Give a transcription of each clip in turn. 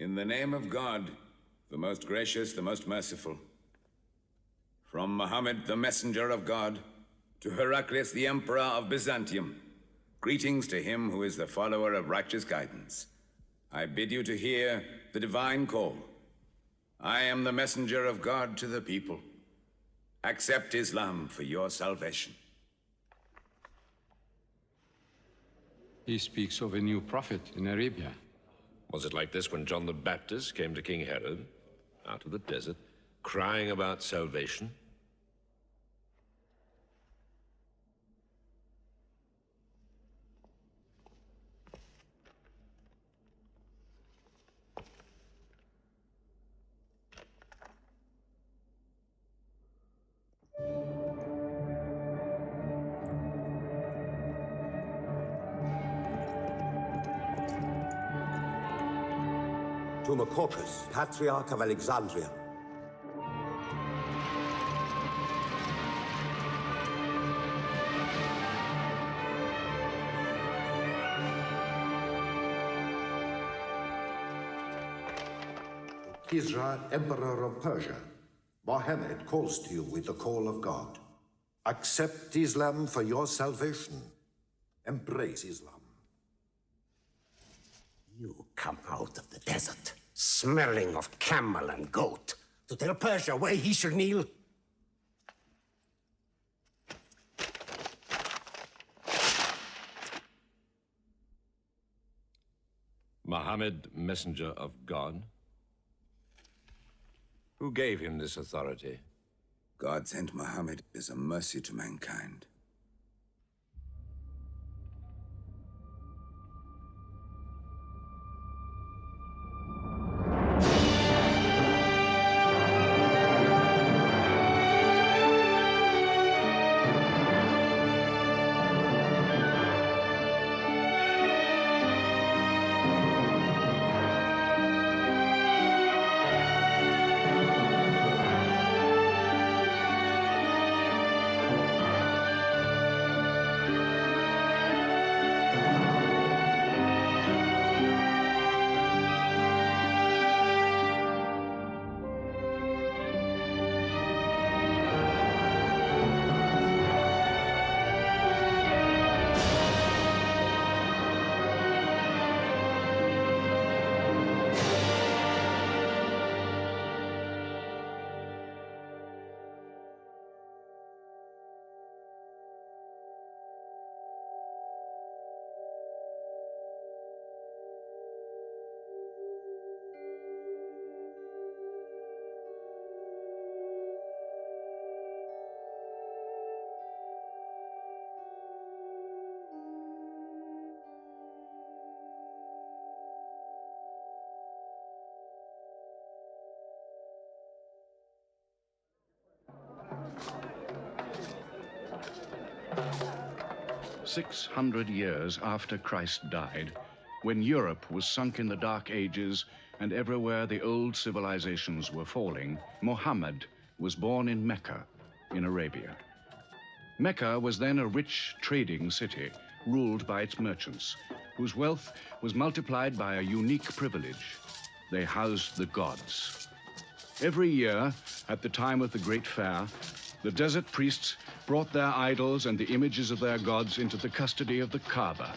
In the name of God, the most gracious, the most merciful. From Muhammad, the messenger of God, to Heraclius, the emperor of Byzantium, greetings to him who is the follower of righteous guidance. I bid you to hear the divine call. I am the messenger of God to the people. Accept Islam for your salvation. He speaks of a new prophet in Arabia. Was it like this when John the Baptist came to King Herod, out of the desert, crying about salvation? To Corpus, Patriarch of Alexandria. Kisra, Emperor of Persia, Mohammed calls to you with the call of God. Accept Islam for your salvation. Embrace Islam. You come out of the desert, smelling of camel and goat, to tell Persia where he should kneel? Muhammad, messenger of God? Who gave him this authority? God sent Muhammad as a mercy to mankind. "600 years after Christ died, when Europe was sunk in the Dark Ages and everywhere the old civilizations were falling, Muhammad was born in Mecca, in Arabia. Mecca was then a rich trading city ruled by its merchants, whose wealth was multiplied by a unique privilege. They housed the gods. Every year, at the time of the Great Fair, the desert priests brought their idols and the images of their gods into the custody of the Kaaba.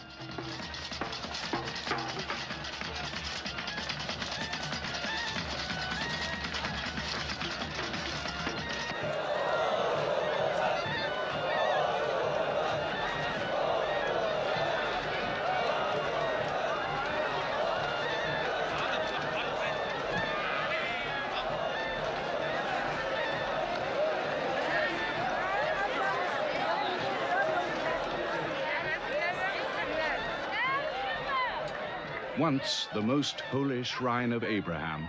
Once the most holy shrine of Abraham,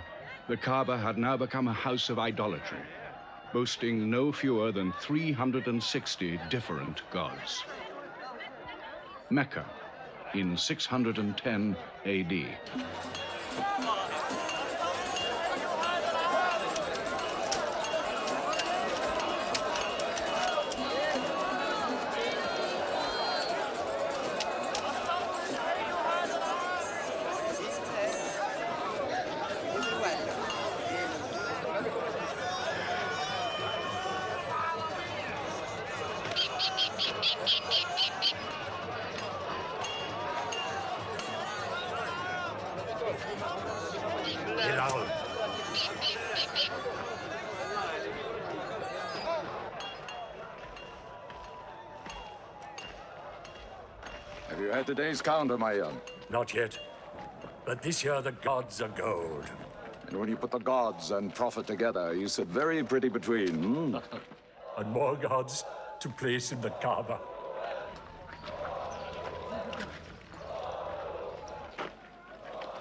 the Kaaba had now become a house of idolatry, boasting no fewer than 360 different gods. Mecca, in 610 AD. Bilal. Have you had today's counter, my young? Not yet. But this year the gods are gold. And when you put the gods and prophet together, you sit very pretty between, And more gods to place in the Kaaba.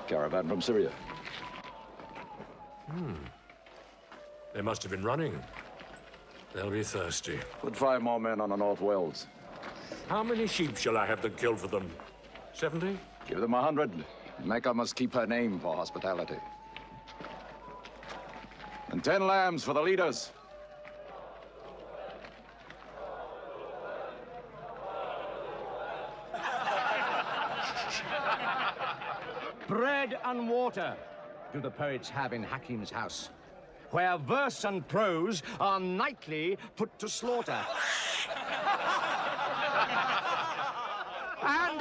Caravan from Syria. They must have been running. They'll be thirsty. Put 5 more men on the North Wells. How many sheep shall I have them kill for them? 70? Give them 100. Mecca must keep her name for hospitality. And 10 lambs for the leaders. Bread and water do the poets have in Hakim's house, where verse and prose are nightly put to slaughter. And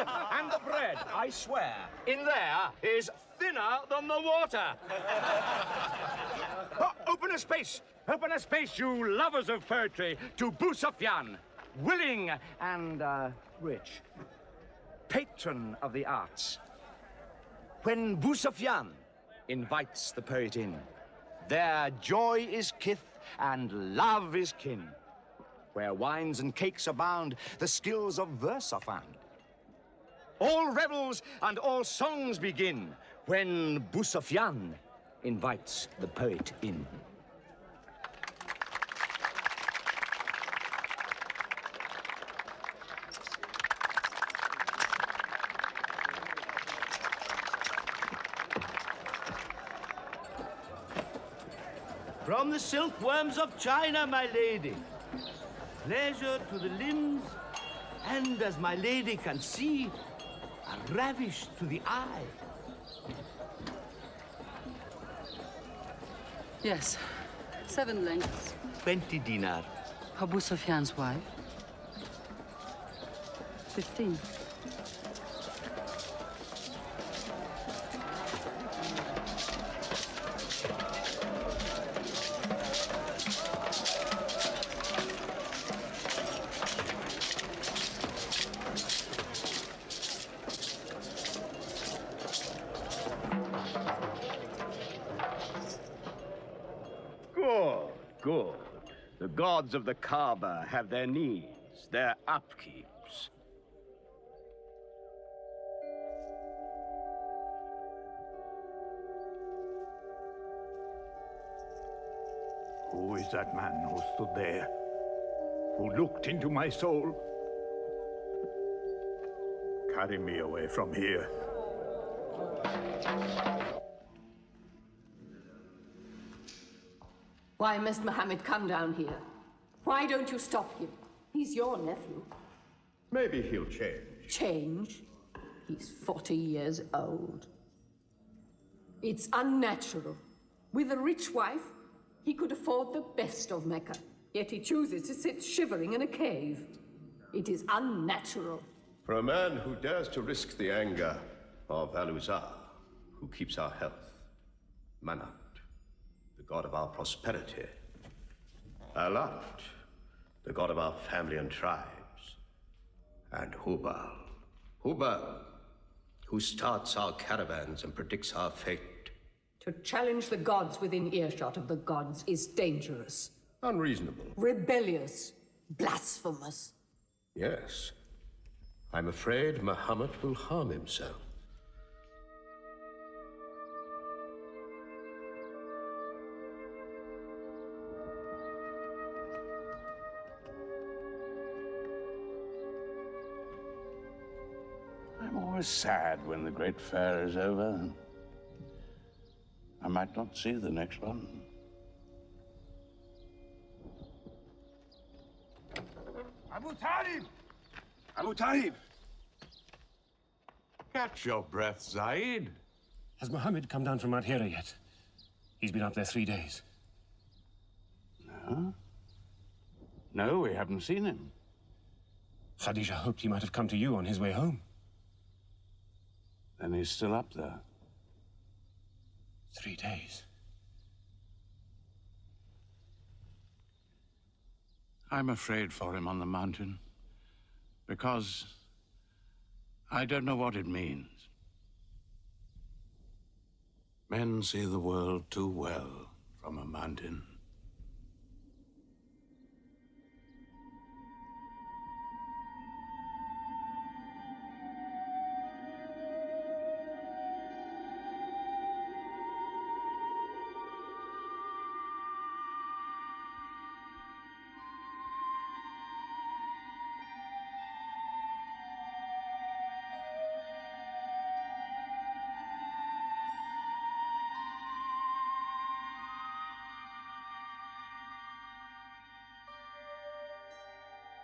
the bread, I swear, in there is thinner than the water. Oh, open a space, you lovers of poetry, to Abu Sufyan, willing and rich, patron of the arts. When Abu Sufyan invites the poet in, their joy is kith and love is kin. Where wines and cakes abound, the skills of verse are found. All revels and all songs begin when Abu Sufyan invites the poet in. From the silkworms of China, my lady. Pleasure to the limbs, and as my lady can see, a ravish to the eye. Yes, 7 lengths. 20 dinar. Abu Sufyan's wife. 15. Good. The gods of the Kaaba have their needs, their upkeeps. Who is that man who stood there? Who looked into my soul? Carry me away from here. Why must Muhammad come down here? Why don't you stop him? He's your nephew. Maybe he'll change. Change? He's 40 years old. It's unnatural. With a rich wife, he could afford the best of Mecca. Yet he chooses to sit shivering in a cave. It is unnatural. For a man who dares to risk the anger of Al-Uzza, who keeps our health, Manat, the god of our prosperity, Alat, the god of our family and tribes, and Hubal, who starts our caravans and predicts our fate. To challenge the gods within earshot of the gods is dangerous. Unreasonable. Rebellious. Blasphemous. Yes. I'm afraid Muhammad will harm himself. I'm always sad when the great fair is over. I might not see the next one. Abu Talib! Abu Talib! Catch your breath, Zaid. Has Muhammad come down from out here yet? He's been up there 3 days. No? No, we haven't seen him. Khadija hoped he might have come to you on his way home. Then he's still up there. 3 days. I'm afraid for him on the mountain, because I don't know what it means. Men see the world too well from a mountain.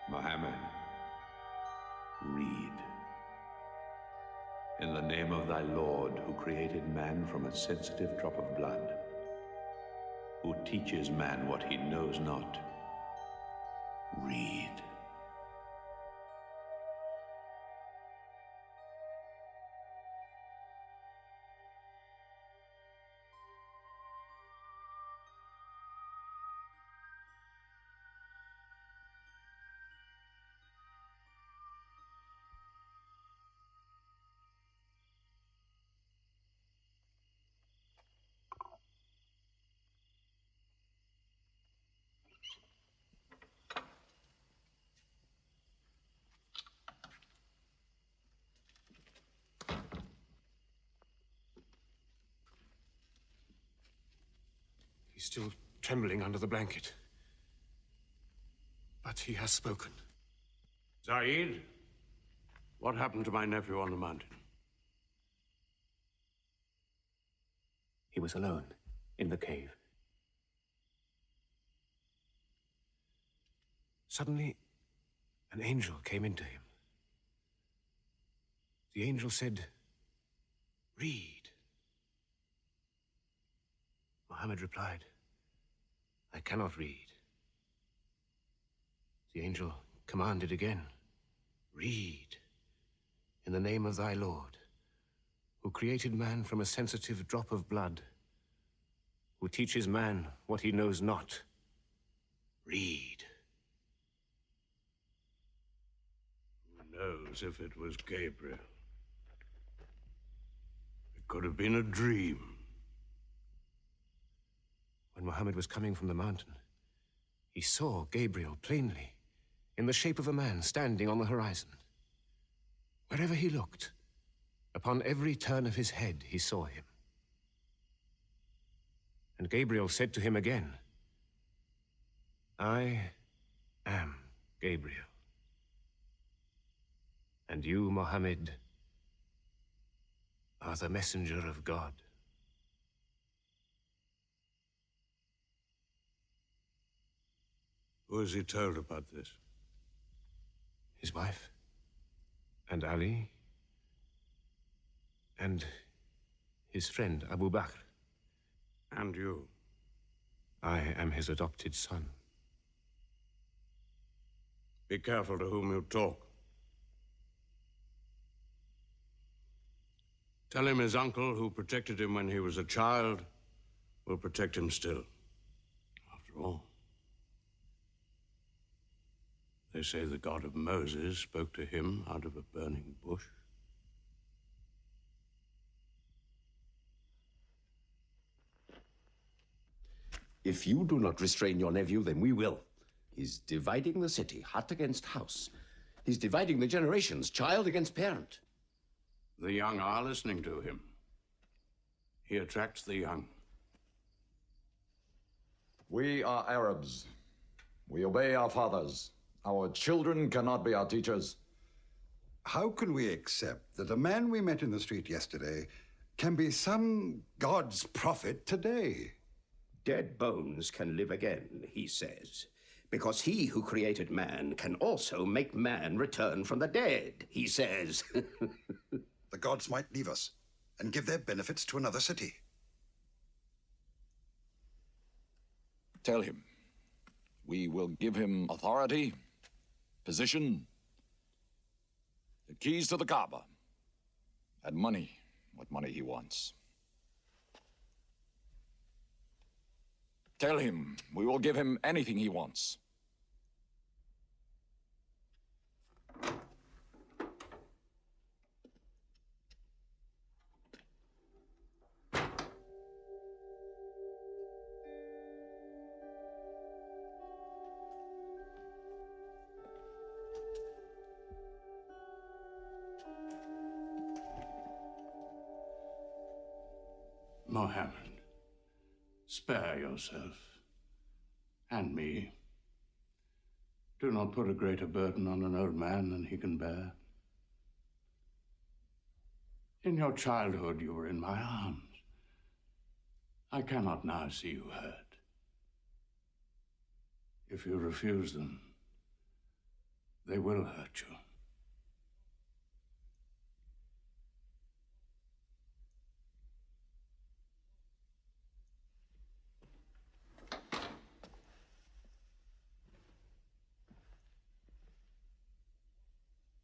Muhammad, read. In the name of thy Lord, who created man from a sensitive drop of blood, who teaches man what he knows not, read. He's still trembling under the blanket. But he has spoken. Zaid, what happened to my nephew on the mountain? He was alone in the cave. Suddenly, an angel came into him. The angel said, "Read." Muhammad replied, "I cannot read." The angel commanded again, "Read, in the name of thy Lord, who created man from a sensitive drop of blood, who teaches man what he knows not. Read." Who knows if it was Gabriel? It could have been a dream. When Muhammad was coming from the mountain, he saw Gabriel plainly, in the shape of a man standing on the horizon. Wherever he looked, upon every turn of his head, he saw him. And Gabriel said to him again, "I am Gabriel. And you, Muhammad, are the messenger of God." Who has he told about this? His wife, and Ali, and his friend Abu Bakr. And you? I am his adopted son. Be careful to whom you talk. Tell him his uncle, who protected him when he was a child, will protect him still. After all, they say the God of Moses spoke to him out of a burning bush. If you do not restrain your nephew, then we will. He's dividing the city, hut against house. He's dividing the generations, child against parent. The young are listening to him. He attracts the young. We are Arabs. We obey our fathers. Our children cannot be our teachers. How can we accept that a man we met in the street yesterday can be some God's prophet today? Dead bones can live again, he says, because he who created man can also make man return from the dead, he says. The gods might leave us and give their benefits to another city. Tell him we will give him authority, position, The keys to the Kaaba. And money, what money he wants. Tell him we will give him anything he wants. Mohammed, spare yourself and me. Do not put a greater burden on an old man than he can bear. In your childhood, you were in my arms. I cannot now see you hurt. If you refuse them, they will hurt you.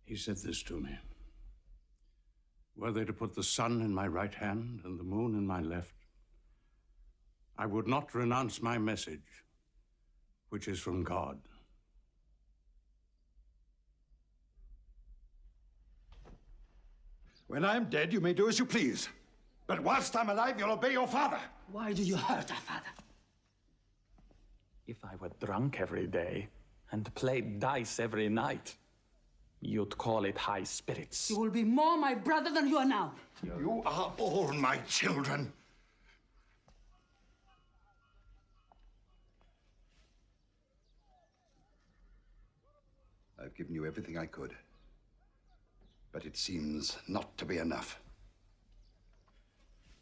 He said this to me. Were they to put the sun in my right hand and the moon in my left, I would not renounce my message, which is from God. When I am dead, you may do as you please. But whilst I'm alive, you'll obey your father. Why do you hurt our father? If I were drunk every day and played dice every night, you'd call it high spirits. You will be more my brother than you are now. You are all my children. I've given you everything I could. But it seems not to be enough.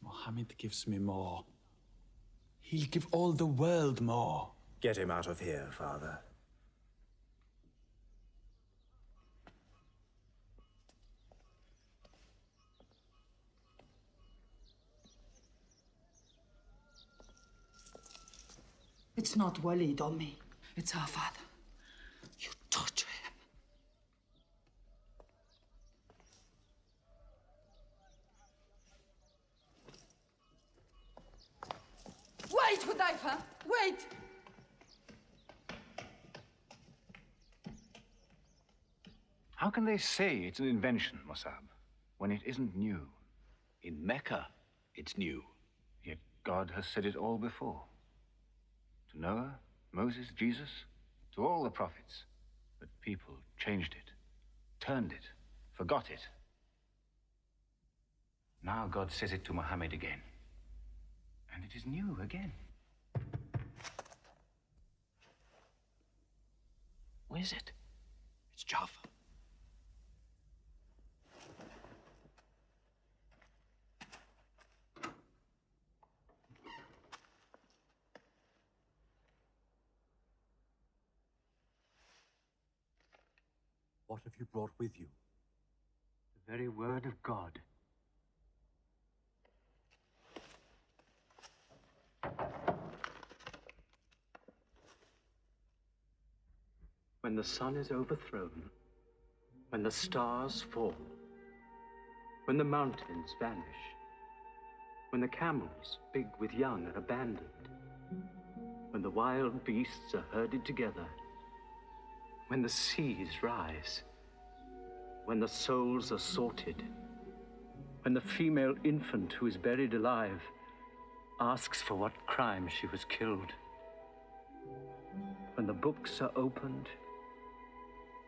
Mohammed gives me more. He'll give all the world more. Get him out of here, Father. It's not Walid or me. It's our father. You torture him. Wait, Hudayfa! Wait! How can they say it's an invention, Musab, when it isn't new? In Mecca, it's new. Yet God has said it all before. To Noah, Moses, Jesus, to all the prophets. But people changed it, turned it, forgot it. Now God says it to Muhammad again. And it is new again. Who is it? It's Jaffa. What have you brought with you? The very word of God. When the sun is overthrown, when the stars fall, when the mountains vanish, when the camels, big with young, are abandoned, when the wild beasts are herded together, when the seas rise, when the souls are sorted, when the female infant who is buried alive asks for what crime she was killed, when the books are opened,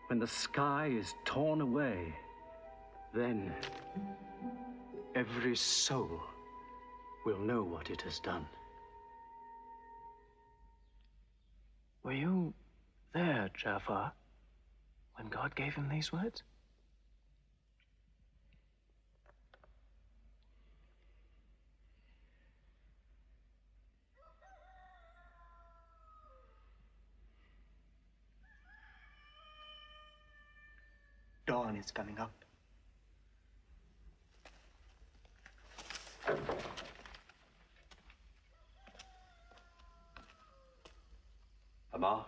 when the sky is torn away, then every soul will know what it has done. Were you there, Jafar, when God gave him these words? Dawn is coming up. Ammar,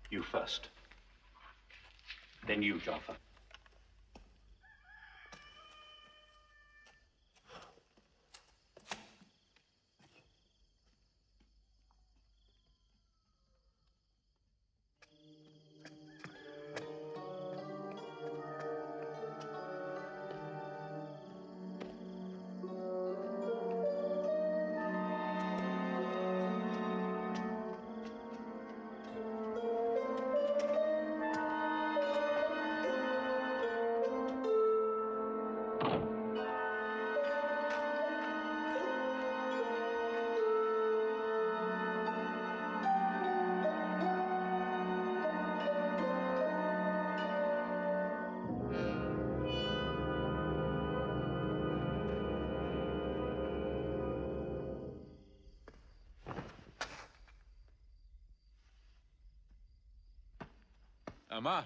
you first. Then you, Jafar. Ammar.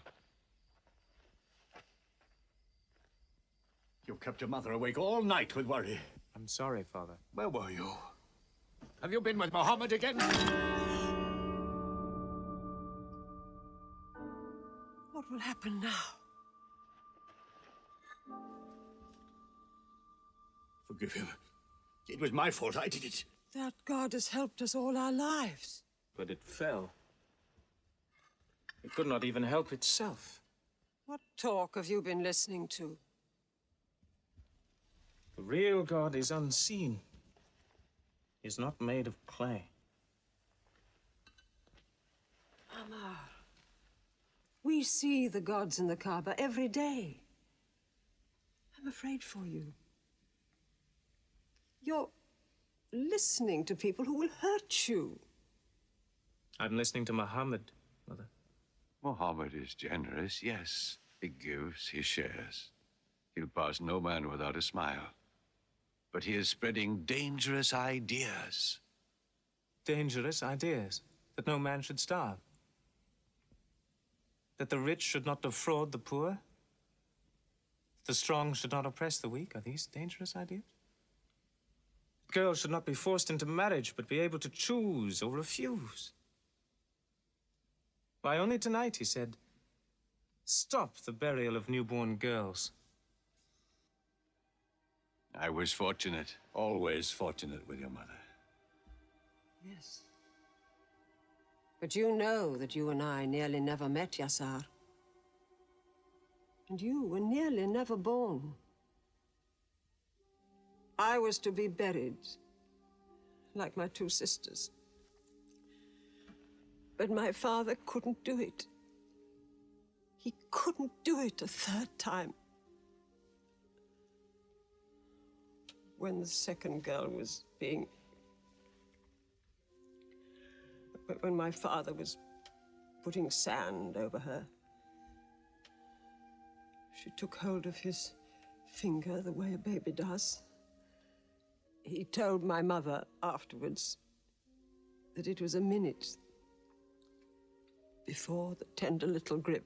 You kept your mother awake all night with worry. I'm sorry, Father. Where were you? Have you been with Mohammed again? What will happen now? Forgive him. It was my fault. I did it. That God has helped us all our lives. But it fell. It could not even help itself. What talk have you been listening to? The real God is unseen. He is not made of clay. Ammar, we see the gods in the Kaaba every day. I'm afraid for you. You're listening to people who will hurt you. I'm listening to Muhammad, Mother. Muhammad is generous, yes. He gives, he shares. He'll pass no man without a smile. But he is spreading dangerous ideas. Dangerous ideas? That no man should starve? That the rich should not defraud the poor? That the strong should not oppress the weak? Are these dangerous ideas? Girls should not be forced into marriage, but be able to choose or refuse. Why, only tonight he said, stop the burial of newborn girls. I was fortunate, always fortunate with your mother. Yes. But you know that you and I nearly never met, Yasser. And you were nearly never born. I was to be buried, like my two sisters. But my father couldn't do it. He couldn't do it a third time. When the second girl was being... When my father was putting sand over her, she took hold of his finger the way a baby does. He told my mother afterwards that it was a minute before the tender little grip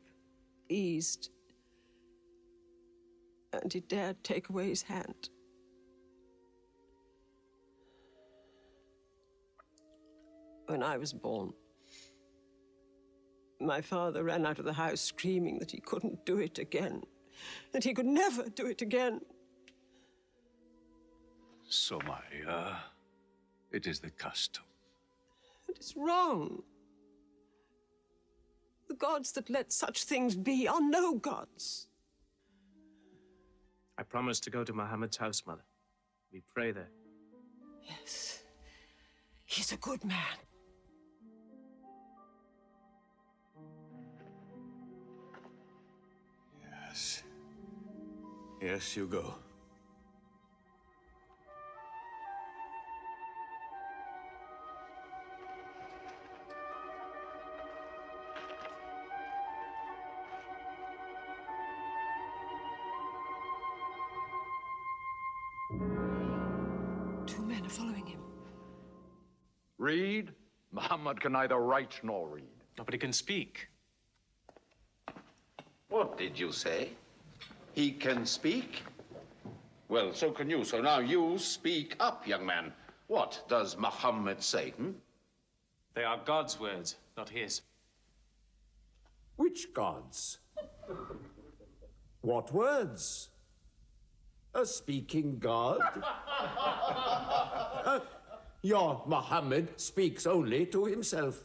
eased and he dared take away his hand. When I was born, my father ran out of the house screaming that he couldn't do it again, that he could never do it again. Sumaya, it is the custom. It is wrong. The gods that let such things be are no gods. I promised to go to Muhammad's house, Mother. We pray there. Yes. He's a good man. Yes. Yes, you go. 2 men are following him. Read? Muhammad can neither write nor read. Nobody can speak. What did you say? He can speak? Well, so can you. So now you speak up, young man. What does Muhammad say? They are God's words, not his. Which gods? What words? A speaking God? Your Muhammad speaks only to himself.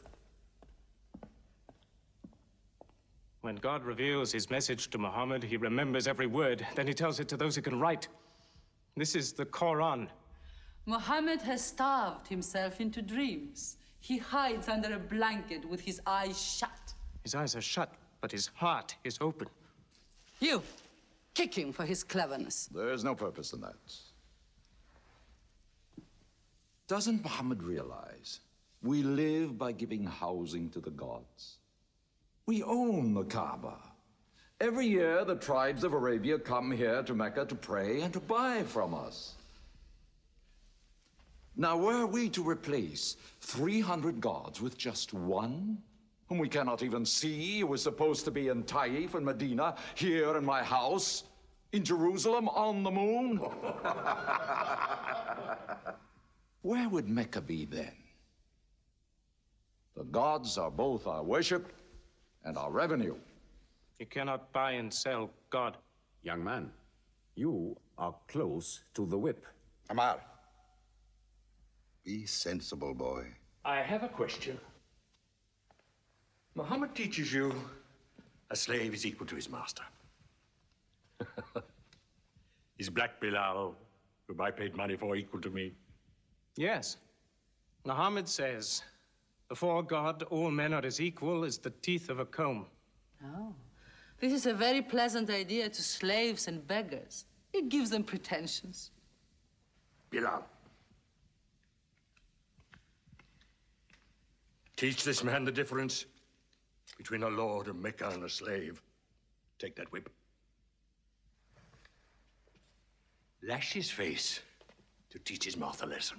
When God reveals his message to Muhammad, he remembers every word. Then he tells it to those who can write. This is the Quran. Muhammad has starved himself into dreams. He hides under a blanket with his eyes shut. His eyes are shut, but his heart is open. You, kick him for his cleverness. There is no purpose in that. Doesn't Muhammad realize we live by giving housing to the gods? We own the Kaaba. Every year, the tribes of Arabia come here to Mecca to pray and to buy from us. Now, were we to replace 300 gods with just one, whom we cannot even see, who is supposed to be in Taif and Medina, here in my house, in Jerusalem, on the moon? Where would Mecca be then? The gods are both our worship and our revenue. You cannot buy and sell God. Young man, you are close to the whip. Ammar, be sensible, boy. I have a question. Muhammad teaches you a slave is equal to his master. Is Black Bilal, whom I paid money for, equal to me? Yes. Muhammad says, before God, all men are as equal as the teeth of a comb. Oh, this is a very pleasant idea to slaves and beggars. It gives them pretensions. Bilal, teach this man the difference between a lord of Mecca and a slave. Take that whip. Lash his face to teach his mouth a lesson.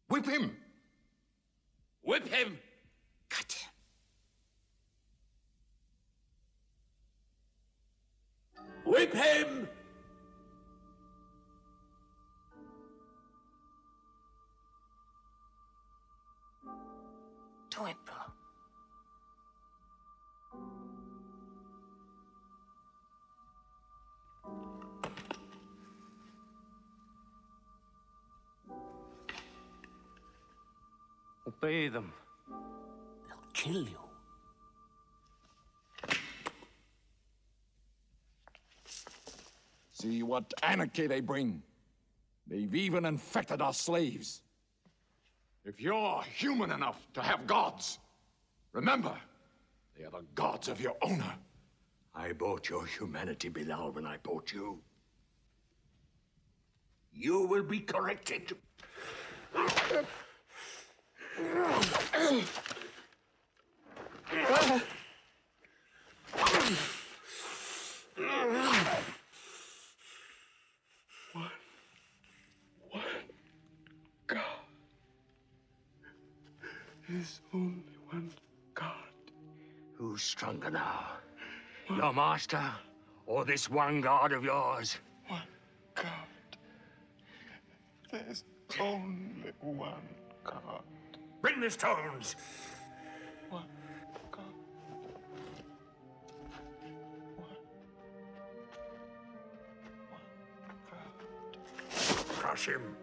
Whip him! Whip him! Cut him. Whip him! Do it, bro. Obey them. They'll kill you. See what anarchy they bring. They've even infected our slaves. If you're human enough to have gods, remember, they are the gods of your owner. I bought your humanity, Bilal, when I bought you. You will be corrected. There's only one God. Who's stronger now? Your master or this one God of yours? One God. There's only one God. Bring the stones. One God. Crush him.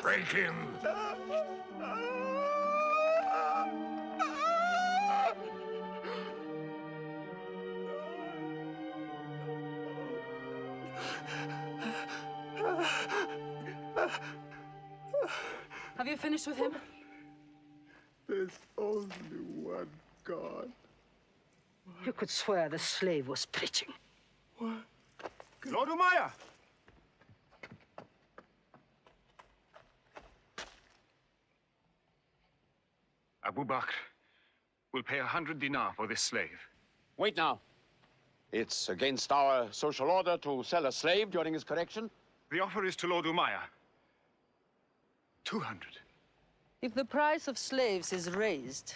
Break him. Have you finished with him? There's only one God. You could swear the slave was preaching. What? Lord Umayyah! Abu Bakr will pay 100 dinar for this slave. Wait now. It's against our social order to sell a slave during his correction. The offer is to Lord Umayyah. 200. If the price of slaves is raised,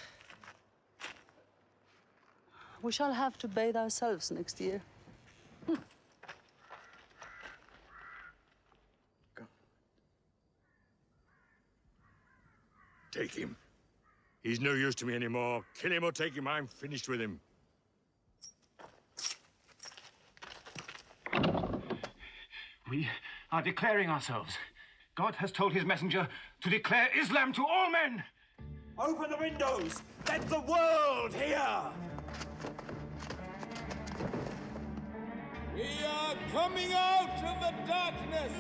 we shall have to bathe ourselves next year. Take him. He's no use to me anymore. Kill him or take him. I'm finished with him. We are declaring ourselves. God has told his messenger to declare Islam to all men. Open the windows! Let the world hear! We are coming out of the darkness.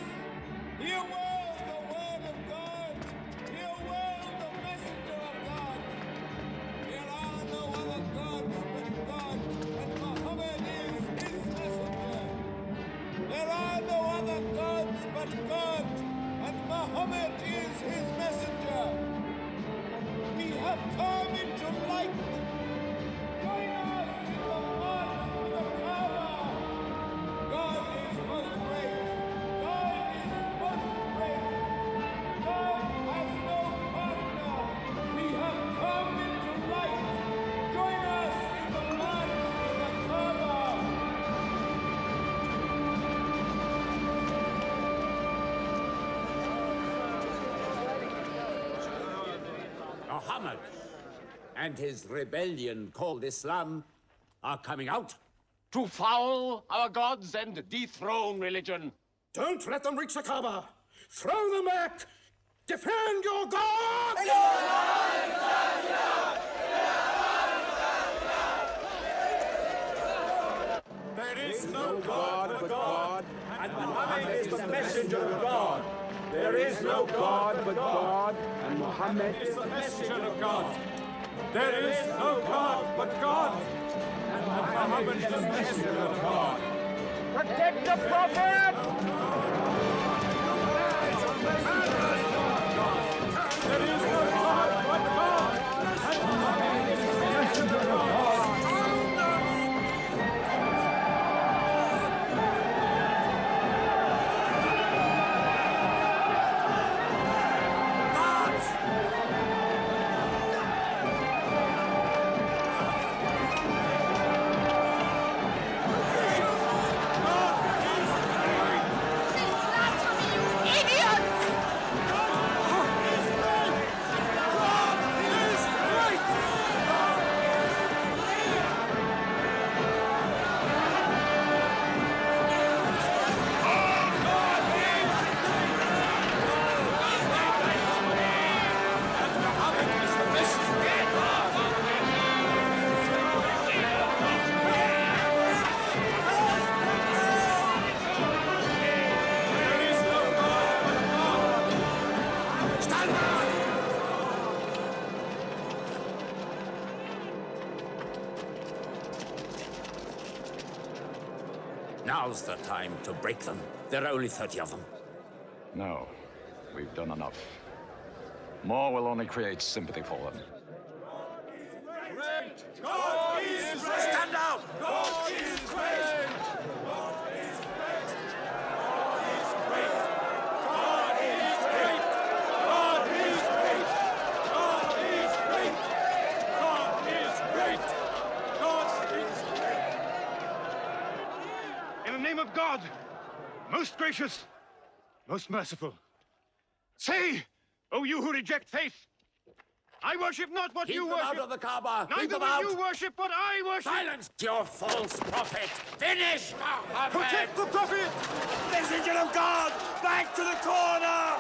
Hear well the word of God. Hear well the messenger of God. There are no other gods but God, and Muhammad is his messenger. There are no other gods but God, and Muhammad is his messenger. We have come into light. Muhammad and his rebellion called Islam are coming out. To foul our gods and dethrone religion. Don't let them reach the Kaaba. Throw them back. Defend your God! There is no God but God, and Muhammad is the messenger of God. There is no God but God, and Muhammad is the messenger of God. There is no God but God, and Muhammad is the messenger of God. Protect the Prophet! There is no God but God, and Muhammad is the messenger of God. Now's the time to break them. There are only 30 of them. No, we've done enough. More will only create sympathy for them. God is great! Stand down! God is great! God is great! God is great! God is great! God is great! God is great! God is great! God is great! In the name of God, most gracious, most merciful, say, O you who reject faith, I worship not what you worship. Keep them out of the Kaaba! Neither will you worship what I worship. Silence your false prophet! Finish Muhammad! Protect the prophet! Messenger of God! Back to the corner!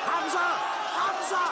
Hamza! Hamza!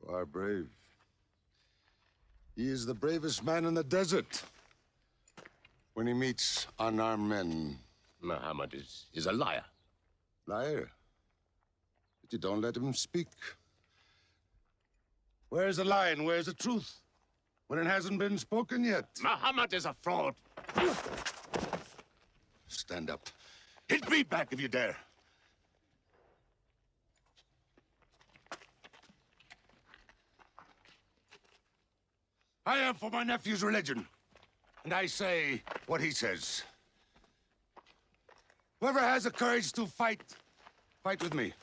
You are brave. He is the bravest man in the desert. When he meets unarmed men. Muhammad is a liar. Liar? But you don't let him speak. Where's the lie and where's the truth? When it hasn't been spoken yet. Muhammad is a fraud. Stand up. Hit me back if you dare. I am for my nephew's religion, and I say what he says. Whoever has the courage to fight, fight with me.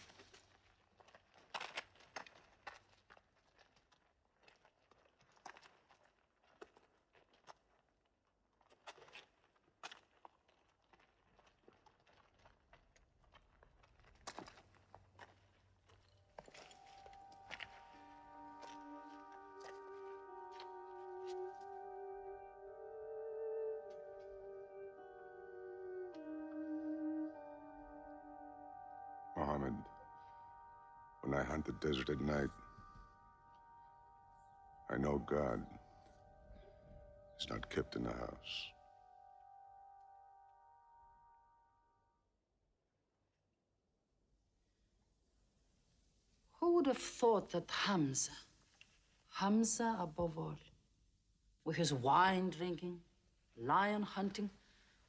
When I hunt the desert at night, I know God is not kept in the house. Who would have thought that Hamza above all, with his wine drinking, lion hunting,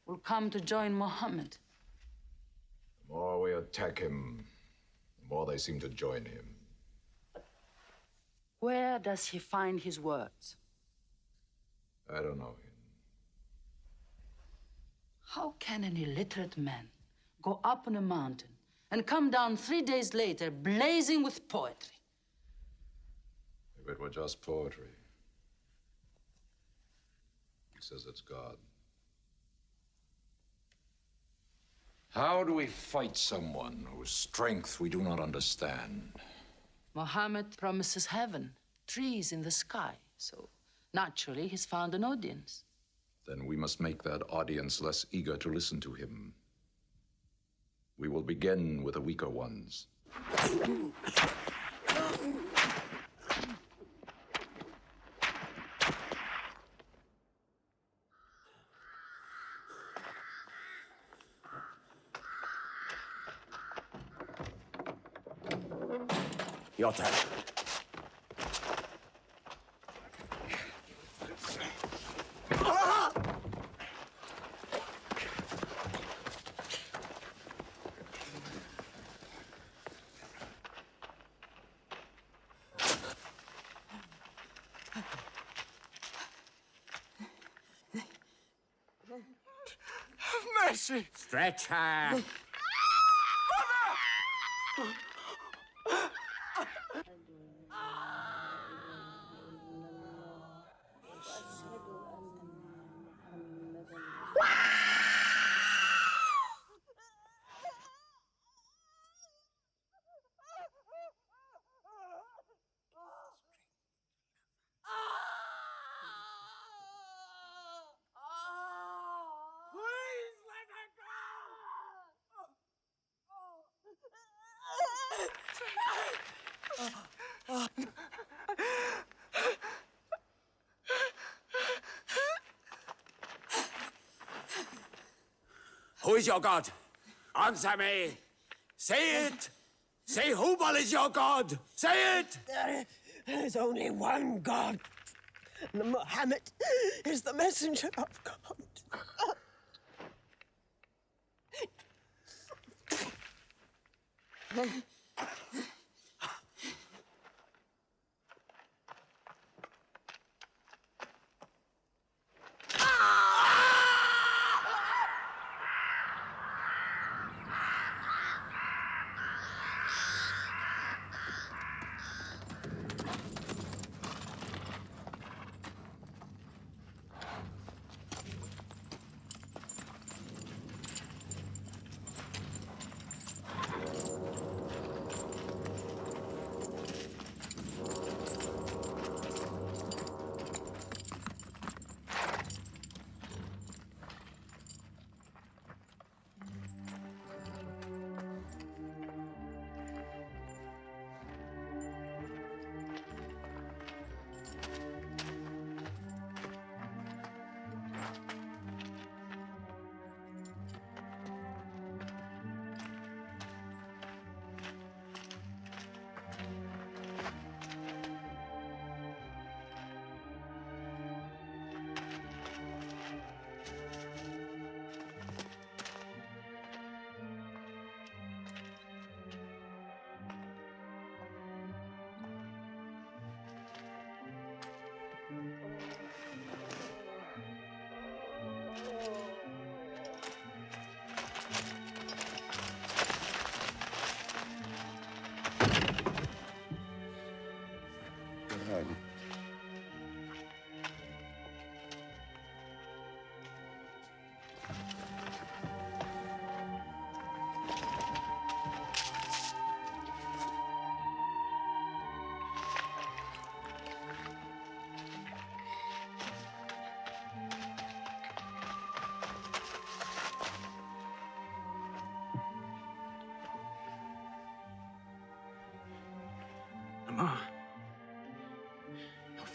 will come to join Muhammad? The more we attack him, the more they seem to join him. Where does he find his words? I don't know him. How can an illiterate man go up on a mountain and come down 3 days later blazing with poetry? If it were just poetry. He says it's God. How do we fight someone whose strength we do not understand? Muhammad promises heaven, trees in the sky, so naturally he's found an audience. Then we must make that audience less eager to listen to him. We will begin with the weaker ones. Your turn. Have mercy. Stretch her. Who is your God? Answer me. Say it. Say Hubal is your God. Say it. There is only one God. And Muhammad is the messenger of God.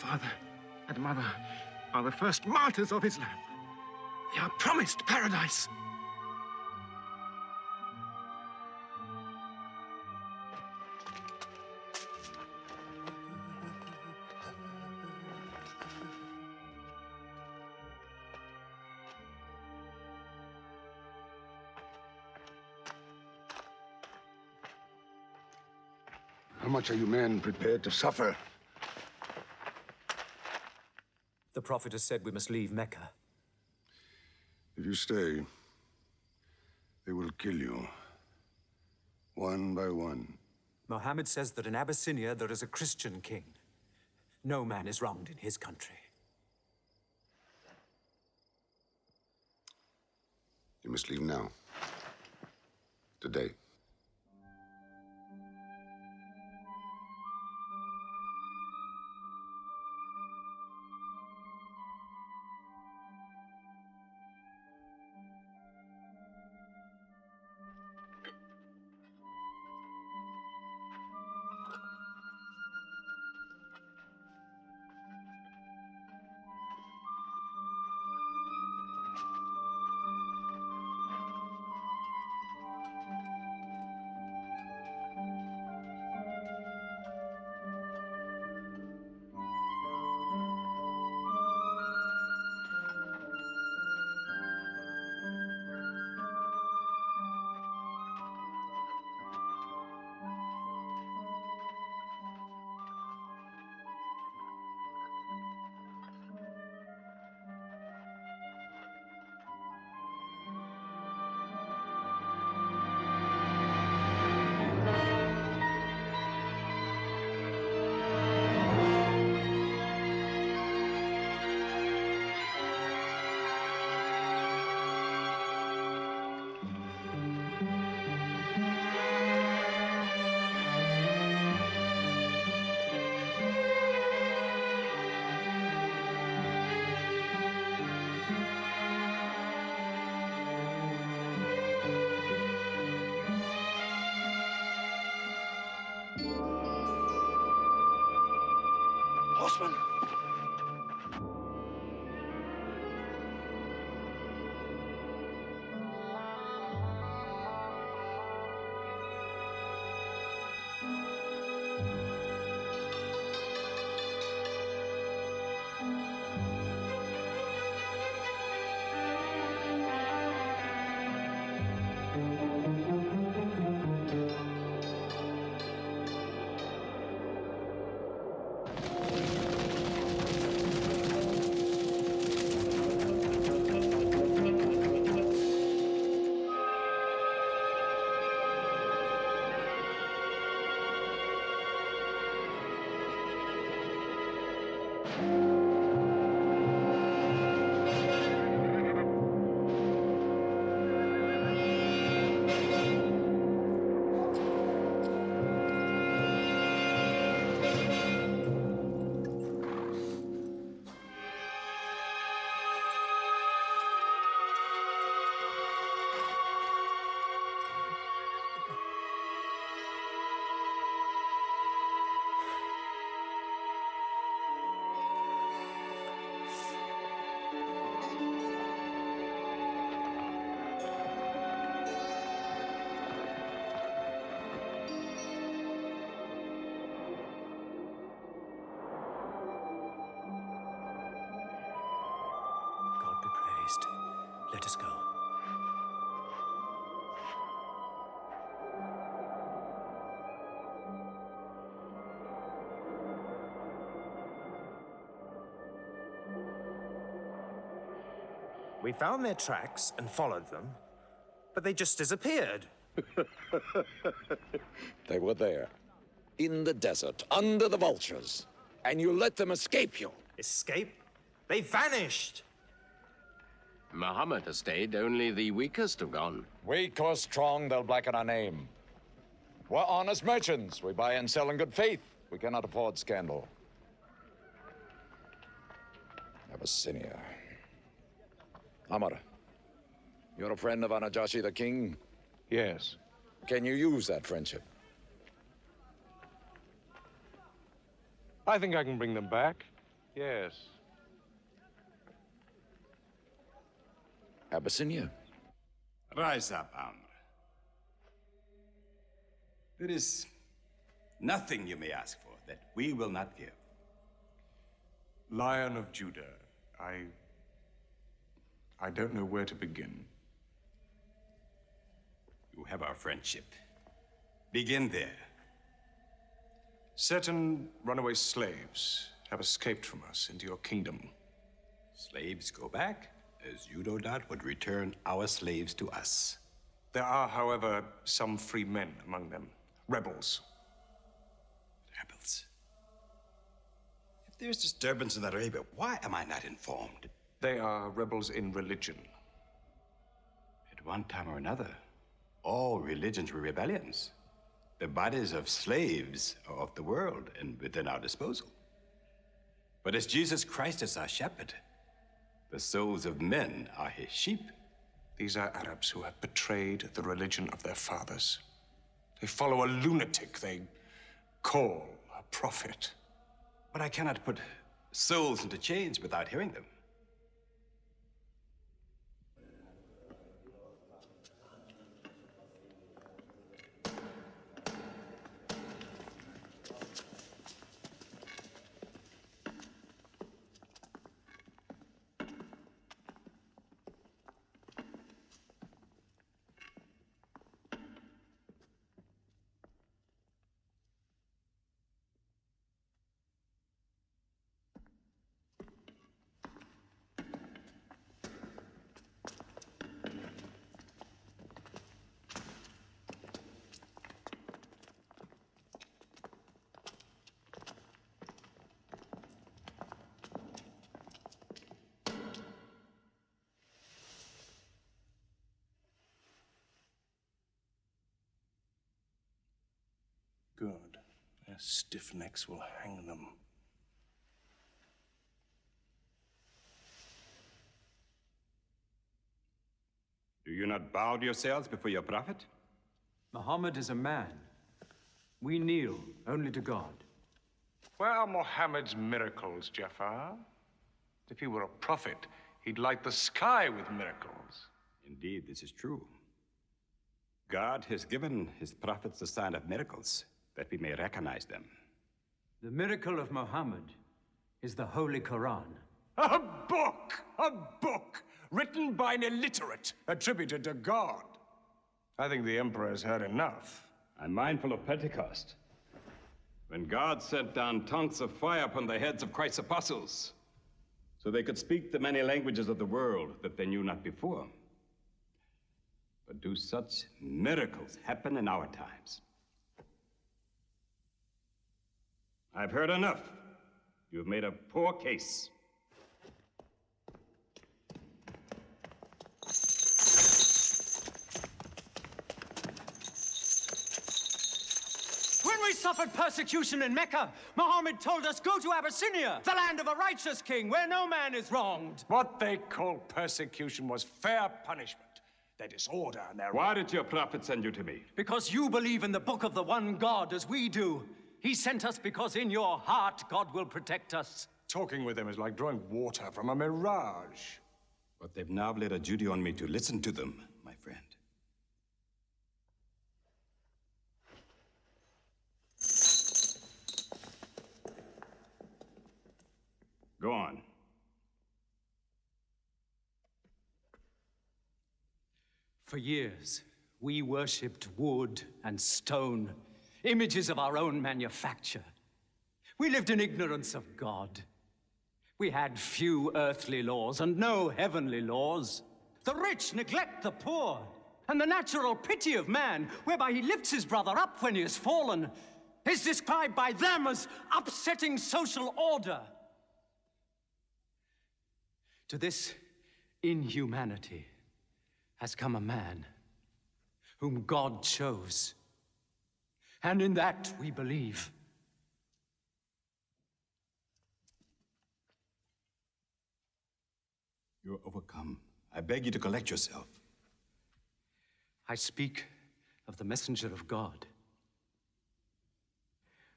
father and mother are the first martyrs of Islam. They are promised paradise. How much are you men prepared to suffer? The Prophet has said we must leave Mecca. If you stay, they will kill you. One by one. Mohammed says that in Abyssinia there is a Christian king. No man is wronged in his country. You must leave now. Today. Horseman! Let us go. We found their tracks and followed them, but they just disappeared. They were there, in the desert, under the vultures, and you let them escape you. Escape? They vanished! Muhammad has stayed. Only the weakest have gone. Weak or strong, they'll blacken our name. We're honest merchants. We buy and sell in good faith. We cannot afford scandal. Abyssinia. Ammar, you're a friend of Anajashi the king? Yes. Can you use that friendship? I think I can bring them back. Yes. Abyssinia. Rise up, Ammar. There is nothing you may ask for that we will not give. Lion of Judah, I don't know where to begin. You have our friendship. Begin there. Certain runaway slaves have escaped from us into your kingdom. Slaves go back, as you no doubt would return our slaves to us. There are, however, some free men among them. Rebels. Rebels? If there's disturbance in Arabia, why am I not informed? They are rebels in religion. At one time or another, all religions were rebellions. The bodies of slaves are of the world and within our disposal. But as Jesus Christ is our shepherd, the souls of men are his sheep. These are Arabs who have betrayed the religion of their fathers. They follow a lunatic they call a prophet. But I cannot put souls into chains without hearing them. Good. Their stiff necks will hang them. Do you not bow yourselves before your prophet? Muhammad is a man. We kneel only to God. Where are Muhammad's miracles, Jafar? If he were a prophet, he'd light the sky with miracles. Indeed, this is true. God has given his prophets the sign of miracles, that we may recognize them. The miracle of Muhammad is the Holy Quran. A book written by an illiterate, attributed to God. I think the emperor has heard enough. I'm mindful of Pentecost, when God sent down tongues of fire upon the heads of Christ's apostles, so they could speak the many languages of the world that they knew not before. But do such miracles happen in our times? I've heard enough. You've made a poor case. When we suffered persecution in Mecca, Muhammad told us, go to Abyssinia, the land of a righteous king, where no man is wronged. What they call persecution was fair punishment. Their disorder and their... Why did your prophet send you to me? Because you believe in the book of the one God as we do. He sent us because in your heart God will protect us. Talking with them is like drawing water from a mirage. But they've now laid a duty on me to listen to them, my friend. Go on. For years, we worshipped wood and stone, images of our own manufacture. We lived in ignorance of God. We had few earthly laws and no heavenly laws. The rich neglect the poor, and the natural pity of man, whereby he lifts his brother up when he has fallen, is described by them as upsetting social order. To this inhumanity has come a man whom God chose. And in that we believe. You're overcome. I beg you to collect yourself. I speak of the messenger of God.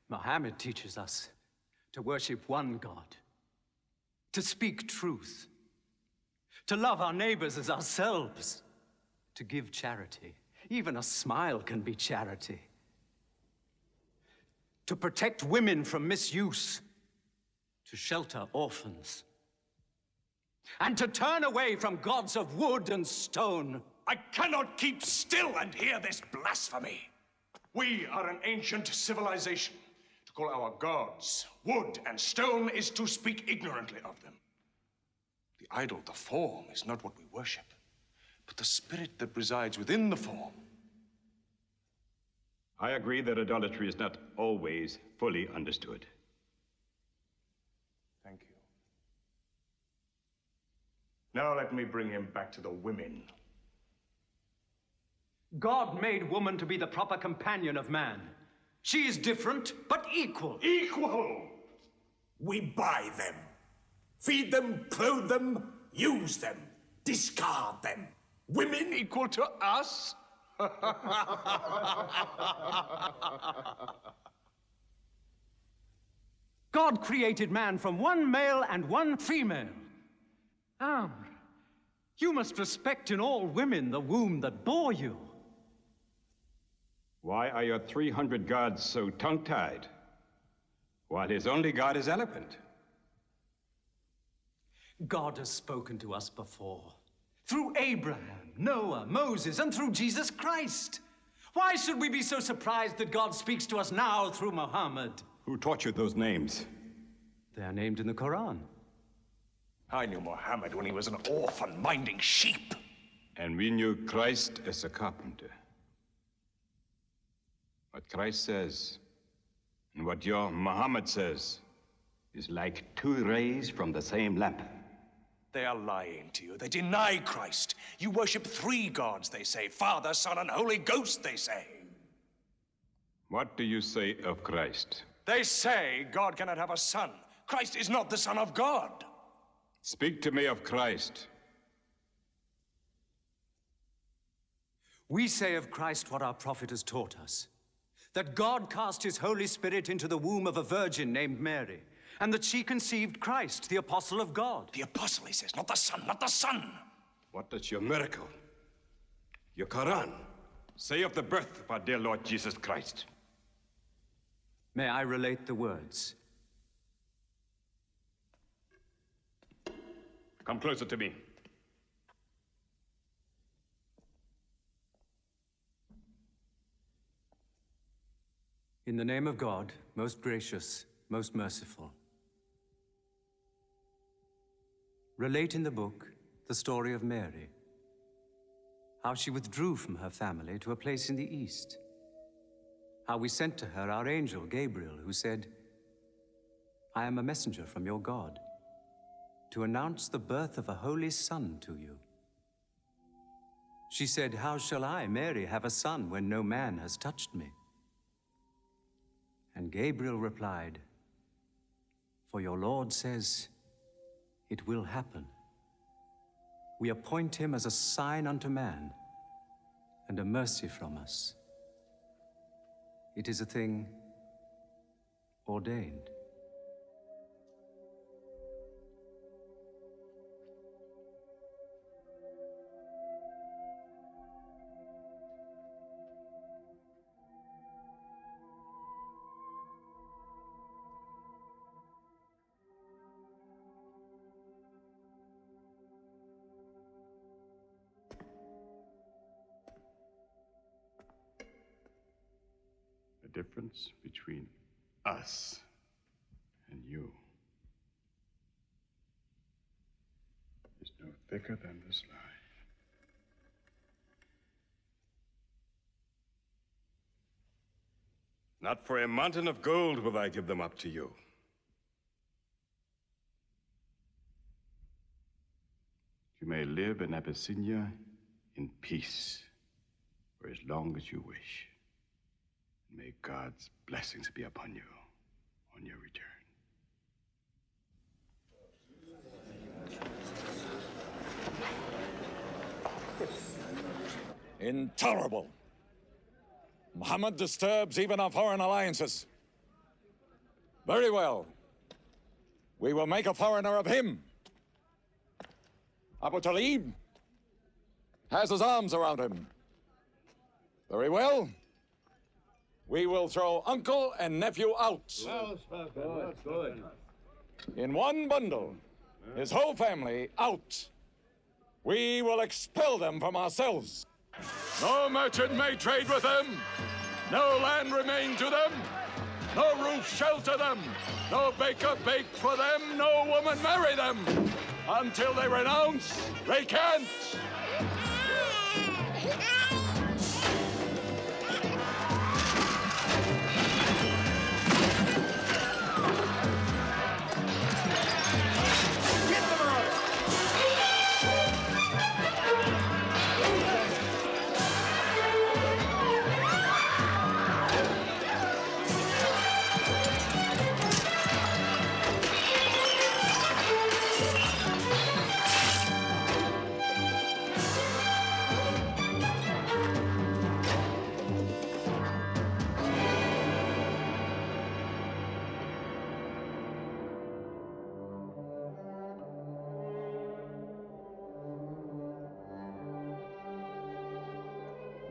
Muhammad teaches us to worship one God, to speak truth, to love our neighbors as ourselves, to give charity. Even a smile can be charity. To protect women from misuse, to shelter orphans, and to turn away from gods of wood and stone. I cannot keep still and hear this blasphemy. We are an ancient civilization. To call our gods wood and stone is to speak ignorantly of them. The idol, the form, is not what we worship, but the spirit that resides within the form. I agree that idolatry is not always fully understood. Thank you. Now let me bring him back to the women. God made woman to be the proper companion of man. She is different, but equal. Equal! We buy them. Feed them, clothe them, use them, discard them. Women equal to us? God created man from one male and one female. Ammar, you must respect in all women the womb that bore you. Why are your 300 gods so tongue-tied, while his only god is eloquent? God has spoken to us before, through Abraham, Noah, Moses, and through Jesus Christ. Why should we be so surprised that God speaks to us now through Muhammad? Who taught you those names? They are named in the Quran. I knew Muhammad when he was an orphan minding sheep. And we knew Christ as a carpenter. What Christ says and what your Muhammad says is like two rays from the same lamp. They are lying to you. They deny Christ. You worship 3 gods, they say. Father, Son, and Holy Ghost, they say. What do you say of Christ? They say God cannot have a son. Christ is not the Son of God. Speak to me of Christ. We say of Christ what our prophet has taught us, that God cast his Holy Spirit into the womb of a virgin named Mary, and that she conceived Christ, the apostle of God. The apostle, he says, not the son, not the son. What does your miracle, your Quran, say of the birth of our dear Lord Jesus Christ? May I relate the words? Come closer to me. In the name of God, most gracious, most merciful. Relate in the book the story of Mary, how she withdrew from her family to a place in the east, how we sent to her our angel Gabriel, who said, I am a messenger from your God, to announce the birth of a holy son to you. She said, how shall I, Mary, have a son when no man has touched me? And Gabriel replied, for your Lord says, it will happen. We appoint him as a sign unto man and a mercy from us. It is a thing ordained. The difference between us and you is no thicker than this lie. Not for a mountain of gold will I give them up to you. You may live in Abyssinia in peace for as long as you wish. May God's blessings be upon you on your return. Intolerable. Muhammad disturbs even our foreign alliances. Very well. We will make a foreigner of him. Abu Talib has his arms around him. Very well. We will throw uncle and nephew out. Good. In one bundle, his whole family out. We will expel them from ourselves. No merchant may trade with them. No land remain to them. No roof shelter them. No baker bake for them. No woman marry them. Until they renounce, they can't.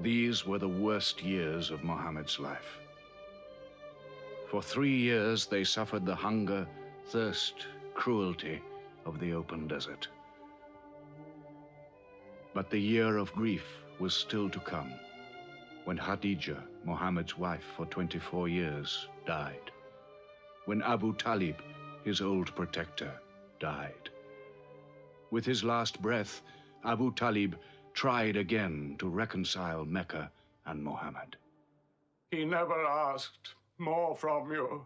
These were the worst years of Muhammad's life. For 3 years, they suffered the hunger, thirst, cruelty of the open desert. But the year of grief was still to come, when Khadija, Muhammad's wife for 24 years, died. When Abu Talib, his old protector, died. With his last breath, Abu Talib tried again to reconcile Mecca and Muhammad. He never asked more from you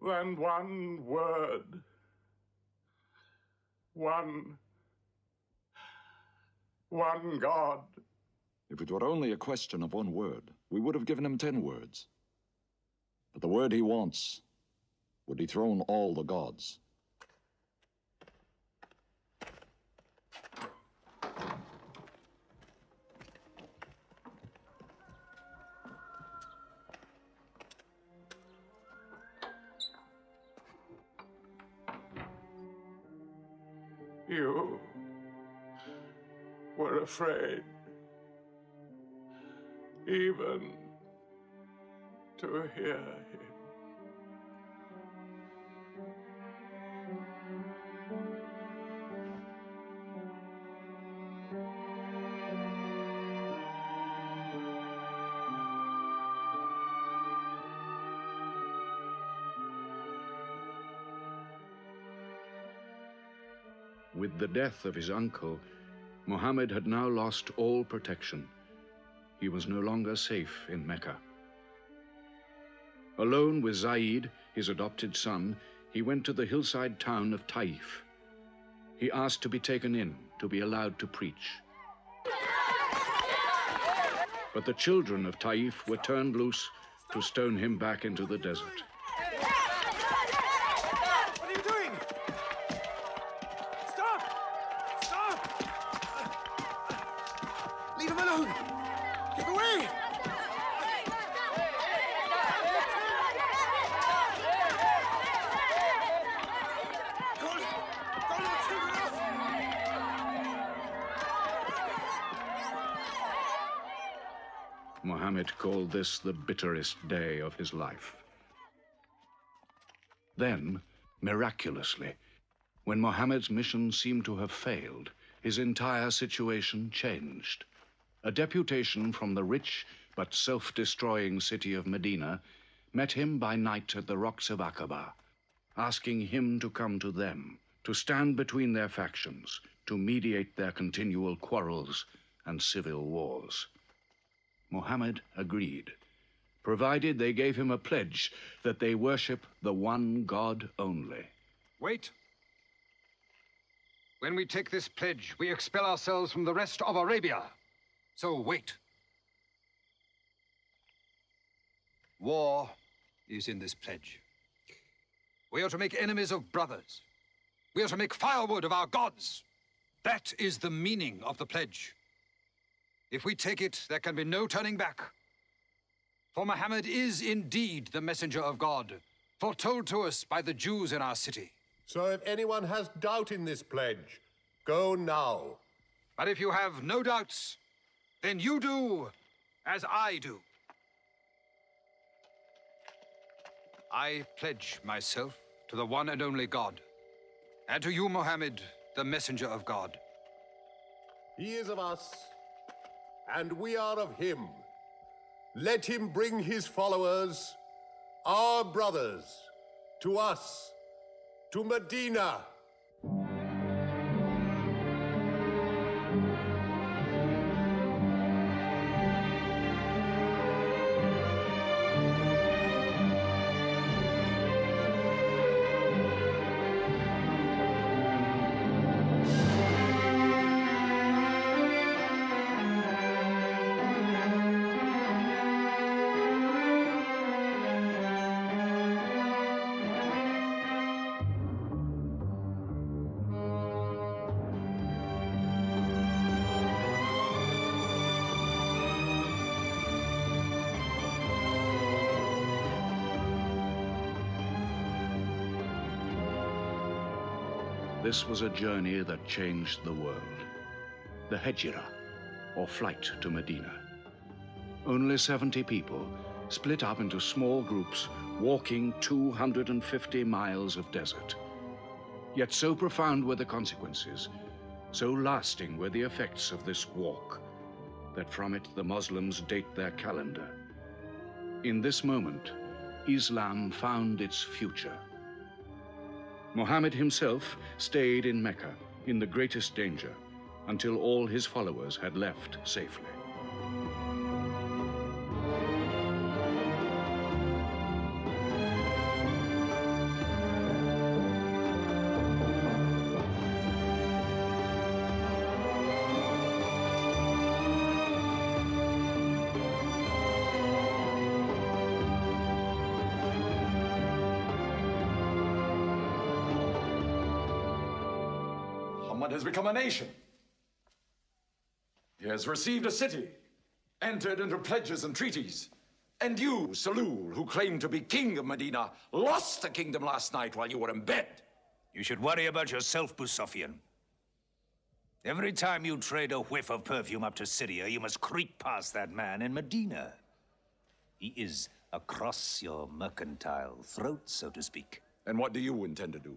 than one word. One God. If it were only a question of one word, we would have given him 10 words. But the word he wants would dethrone all the gods. You were afraid even to hear him. With the death of his uncle, Muhammad had now lost all protection. He was no longer safe in Mecca. Alone with Zaid, his adopted son, he went to the hillside town of Taif. He asked to be taken in, to be allowed to preach. But the children of Taif were turned loose to stone him back into the desert. What are you doing? Stop! Stop! Leave him alone! Get away! Muhammad called this the bitterest day of his life. Then, miraculously, when Muhammad's mission seemed to have failed, his entire situation changed. A deputation from the rich but self-destroying city of Medina met him by night at the rocks of Aqaba, asking him to come to them, to stand between their factions, to mediate their continual quarrels and civil wars. Muhammad agreed, provided they gave him a pledge that they worship the one God only. Wait. When we take this pledge, we expel ourselves from the rest of Arabia. So wait. War is in this pledge. We are to make enemies of brothers. We are to make firewood of our gods. That is the meaning of the pledge. If we take it, there can be no turning back. For Muhammad is indeed the messenger of God, foretold to us by the Jews in our city. So if anyone has doubt in this pledge, Go now. But if you have no doubts, then you do as I do. I pledge myself to the one and only God, and to you, Mohammed, the messenger of God. He is of us, and we are of him. Let him bring his followers, our brothers, to us, to Medina. This was a journey that changed the world. The Hejira, or flight to Medina. Only 70 people, split up into small groups, walking 250 miles of desert. Yet so profound were the consequences, so lasting were the effects of this walk, that from it the Muslims date their calendar. In this moment, Islam found its future. Muhammad himself stayed in Mecca in the greatest danger until all his followers had left safely. Muhammad has become a nation. He has received a city, entered into pledges and treaties. And you, Salul, who claimed to be king of Medina, lost the kingdom last night while you were in bed. You should worry about yourself, Abu Sufyan. Every time you trade a whiff of perfume up to Syria, you must creep past that man in Medina. He is across your mercantile throat, so to speak. And what do you intend to do?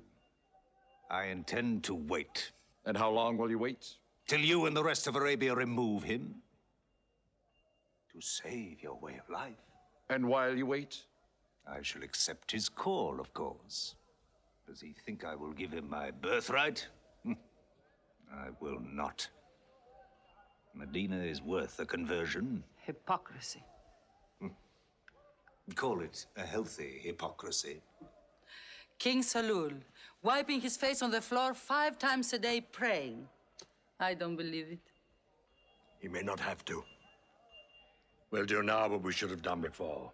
I intend to wait. And how long will you wait? Till you and the rest of Arabia remove him. To save your way of life. And while you wait? I shall accept his call, of course. Does he think I will give him my birthright? I will not. Medina is worth a conversion. Hypocrisy. Call it a healthy hypocrisy. King Salul, wiping his face on the floor 5 times a day, praying. I don't believe it. He may not have to. We'll do now what we should have done before.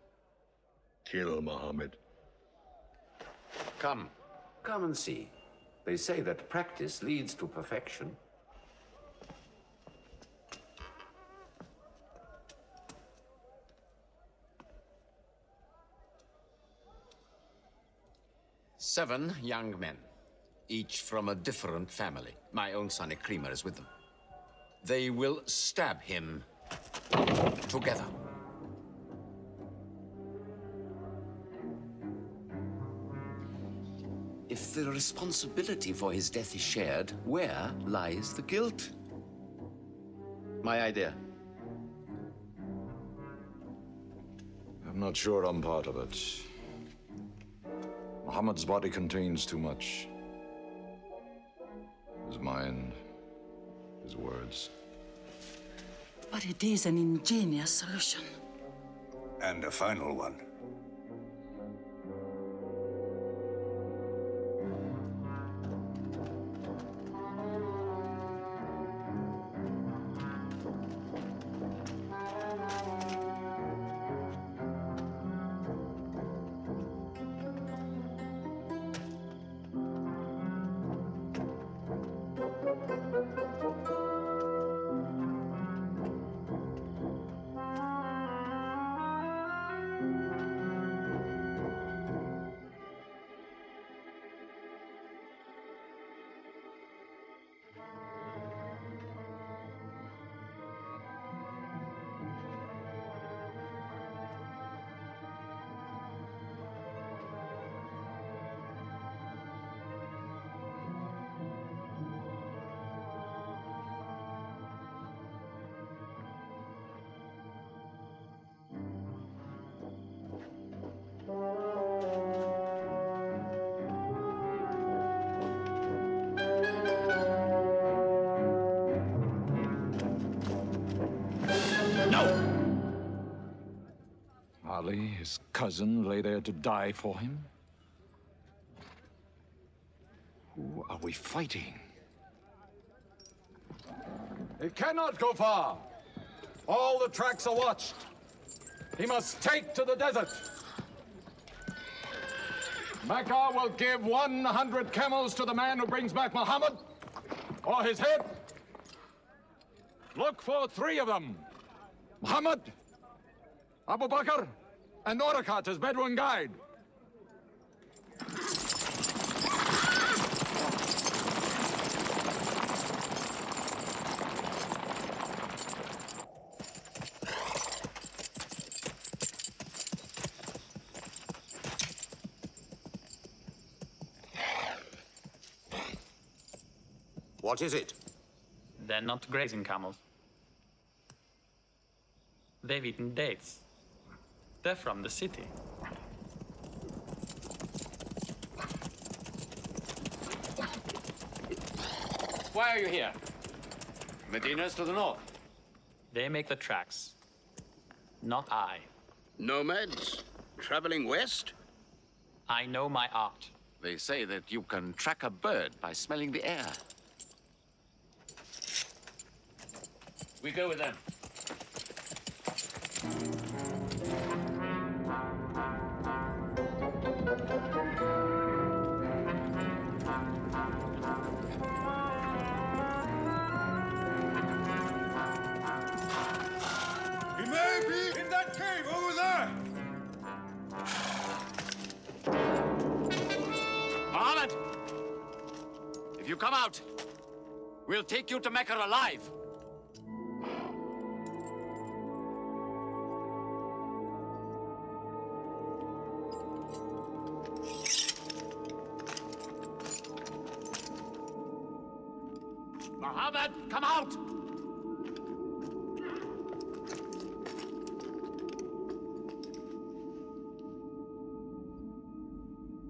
Kill Muhammad. Come and see. They say that practice leads to perfection. Seven young men, each from a different family. My own son Ikrimah is with them. They will stab him together. If the responsibility for his death is shared, where lies the guilt? My idea. I'm not sure I'm part of it. Muhammad's body contains too much. His mind, his words. But it is an ingenious solution. And a final one. his cousin lay there to die for him? Who are we fighting? He cannot go far. All the tracks are watched. He must take to the desert. Mecca will give 100 camels to the man who brings back Muhammad, or his head. Look for 3 of them. Muhammad, Abu Bakr, and Orakat as Bedouin guide. What is it? They're not grazing camels. They've eaten dates. They're from the city. Why are you here? Medina's to the north. They make the tracks. Not I. Nomads? Traveling west? I know my art. They say that you can track a bird by smelling the air. We go with them. He may be in that cave over there. Muhammad! If you come out, we'll take you to Mecca alive. Muhammad, come out!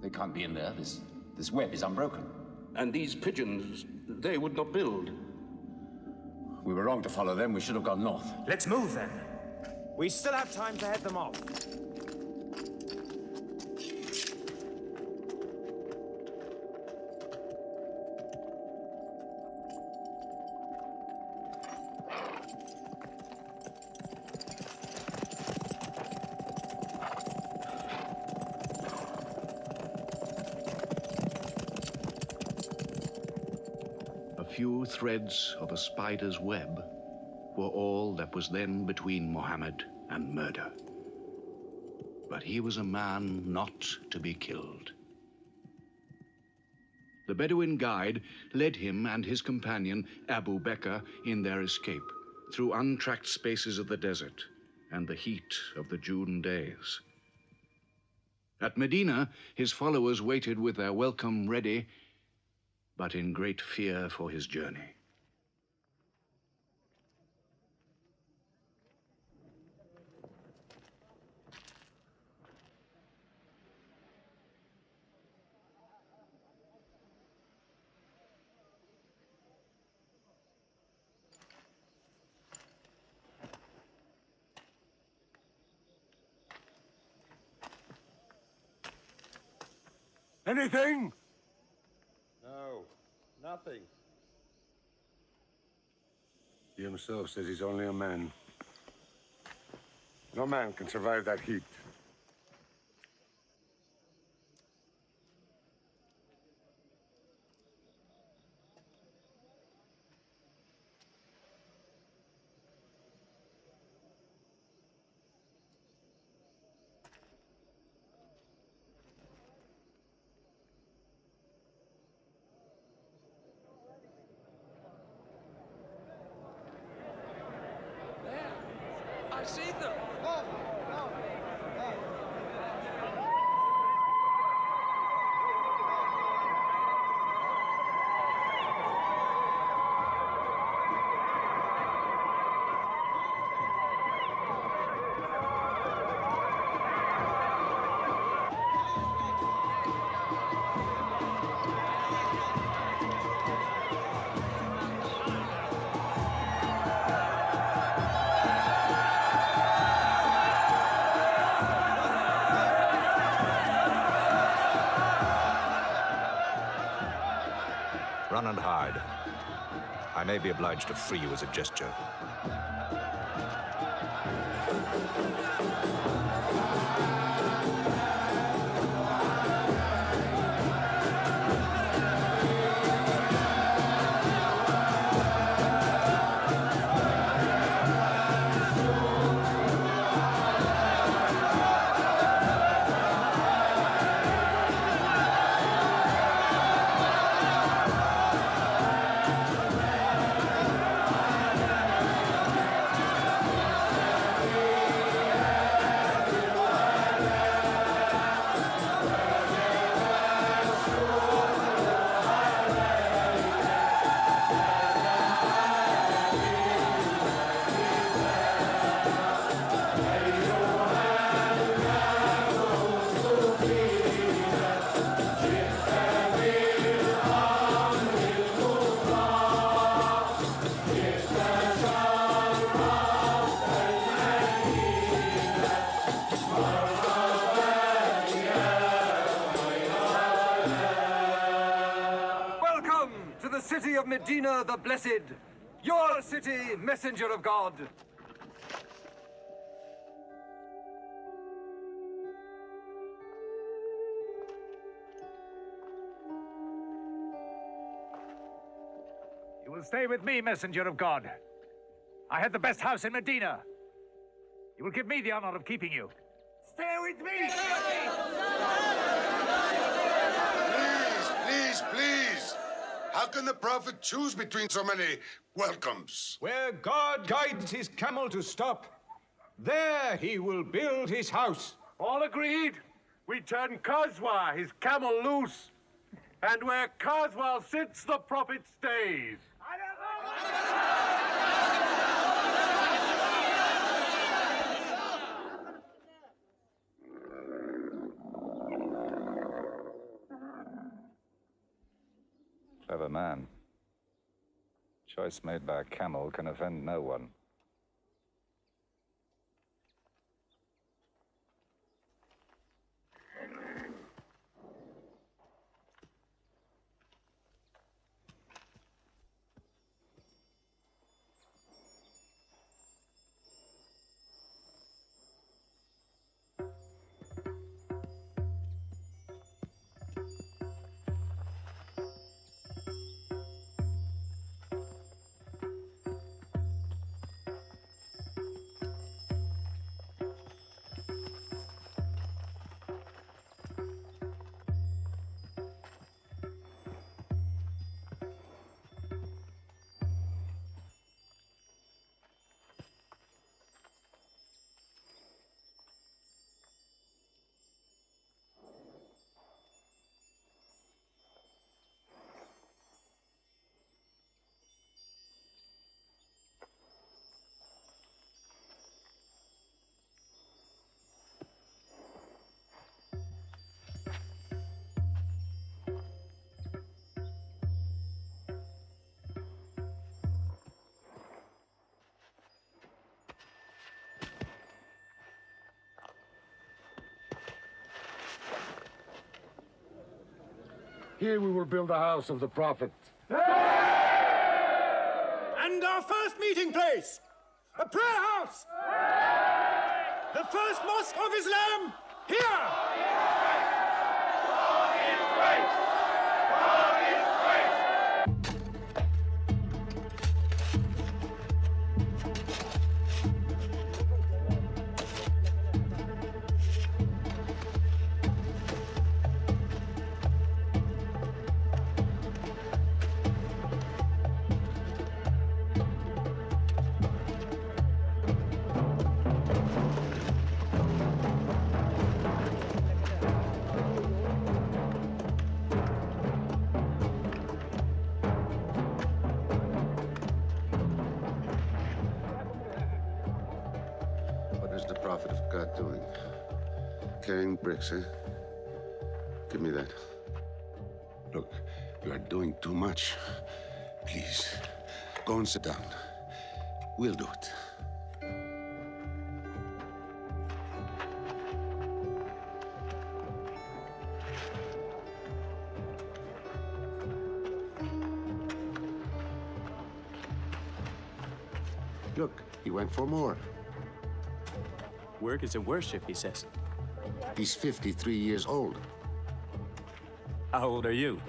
They can't be in there. This web is unbroken. And these pigeons, they would not build. We were wrong to follow them. We should have gone north. Let's move then. We still have time to head them off. Few threads of a spider's web were all that was then between Muhammad and murder. But he was a man not to be killed. The Bedouin guide led him and his companion, Abu Bakr, in their escape through untracked spaces of the desert and the heat of the June days. At Medina, his followers waited with their welcome ready, but in great fear for his journey. Anything? No, nothing. He himself says he's only a man. No man can survive that heat. I see them. Run and hide. I may be obliged to free you as a gesture. City of Medina the Blessed, your city, messenger of God. You will stay with me, messenger of God. I had the best house in Medina. You will give me the honor of keeping you. Stay with me! Please! How can the Prophet choose between so many welcomes? Where God guides his camel to stop, there he will build his house. All agreed? We turn Qazwa, his camel, loose. And where Qazwa sits, the Prophet stays. Clever man. Choice made by a camel can offend no one. Here we will build the house of the Prophet. And our first meeting place, a prayer house. The first mosque of Islam, here. God is great. God is great. What is the Prophet of God doing? Carrying bricks, eh? Give me that. Look, you are doing too much. Please, go and sit down. We'll do it. Look, he went for more. Work is a worship, he says. He's 53 years old. How old are you?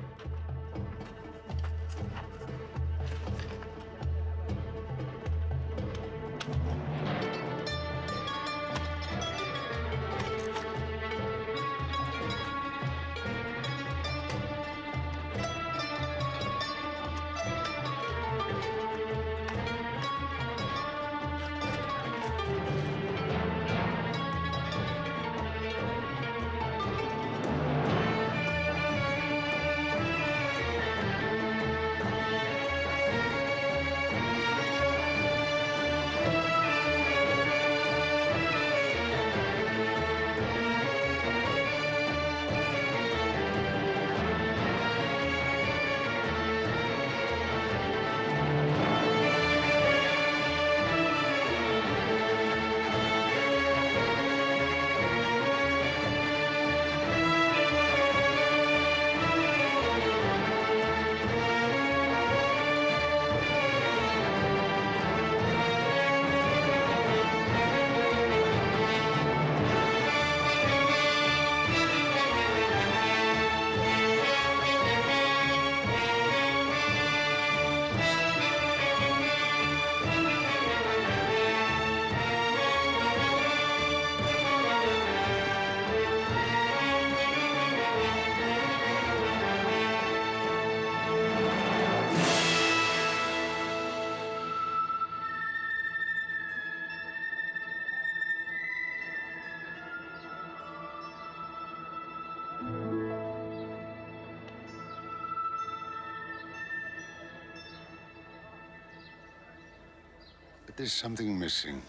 There's something missing.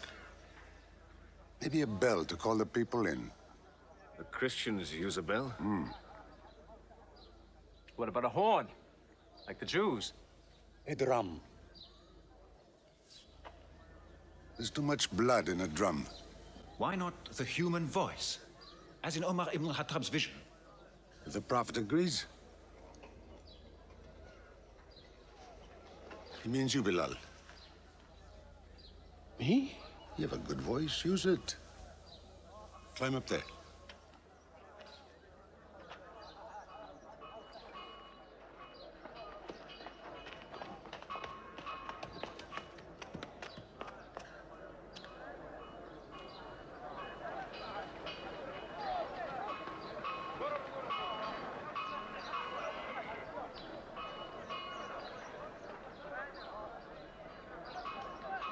Maybe a bell to call the people in. The Christians use a bell? What about a horn? Like the Jews? A drum. There's too much blood in a drum. Why not the human voice? As in Omar ibn al-Khattab's vision. If the Prophet agrees. He means you, Bilal. Me? You have a good voice. Use it. Climb up there.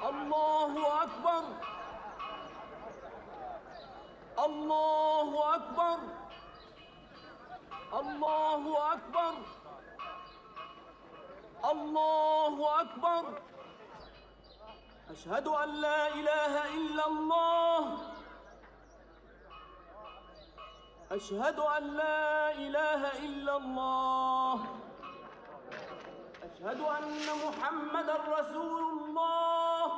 الله أكبر الله أكبر الله أكبر الله أكبر أشهد أن لا إله إلا الله أشهد أن لا إله إلا الله أشهد أن محمدًا رسول الله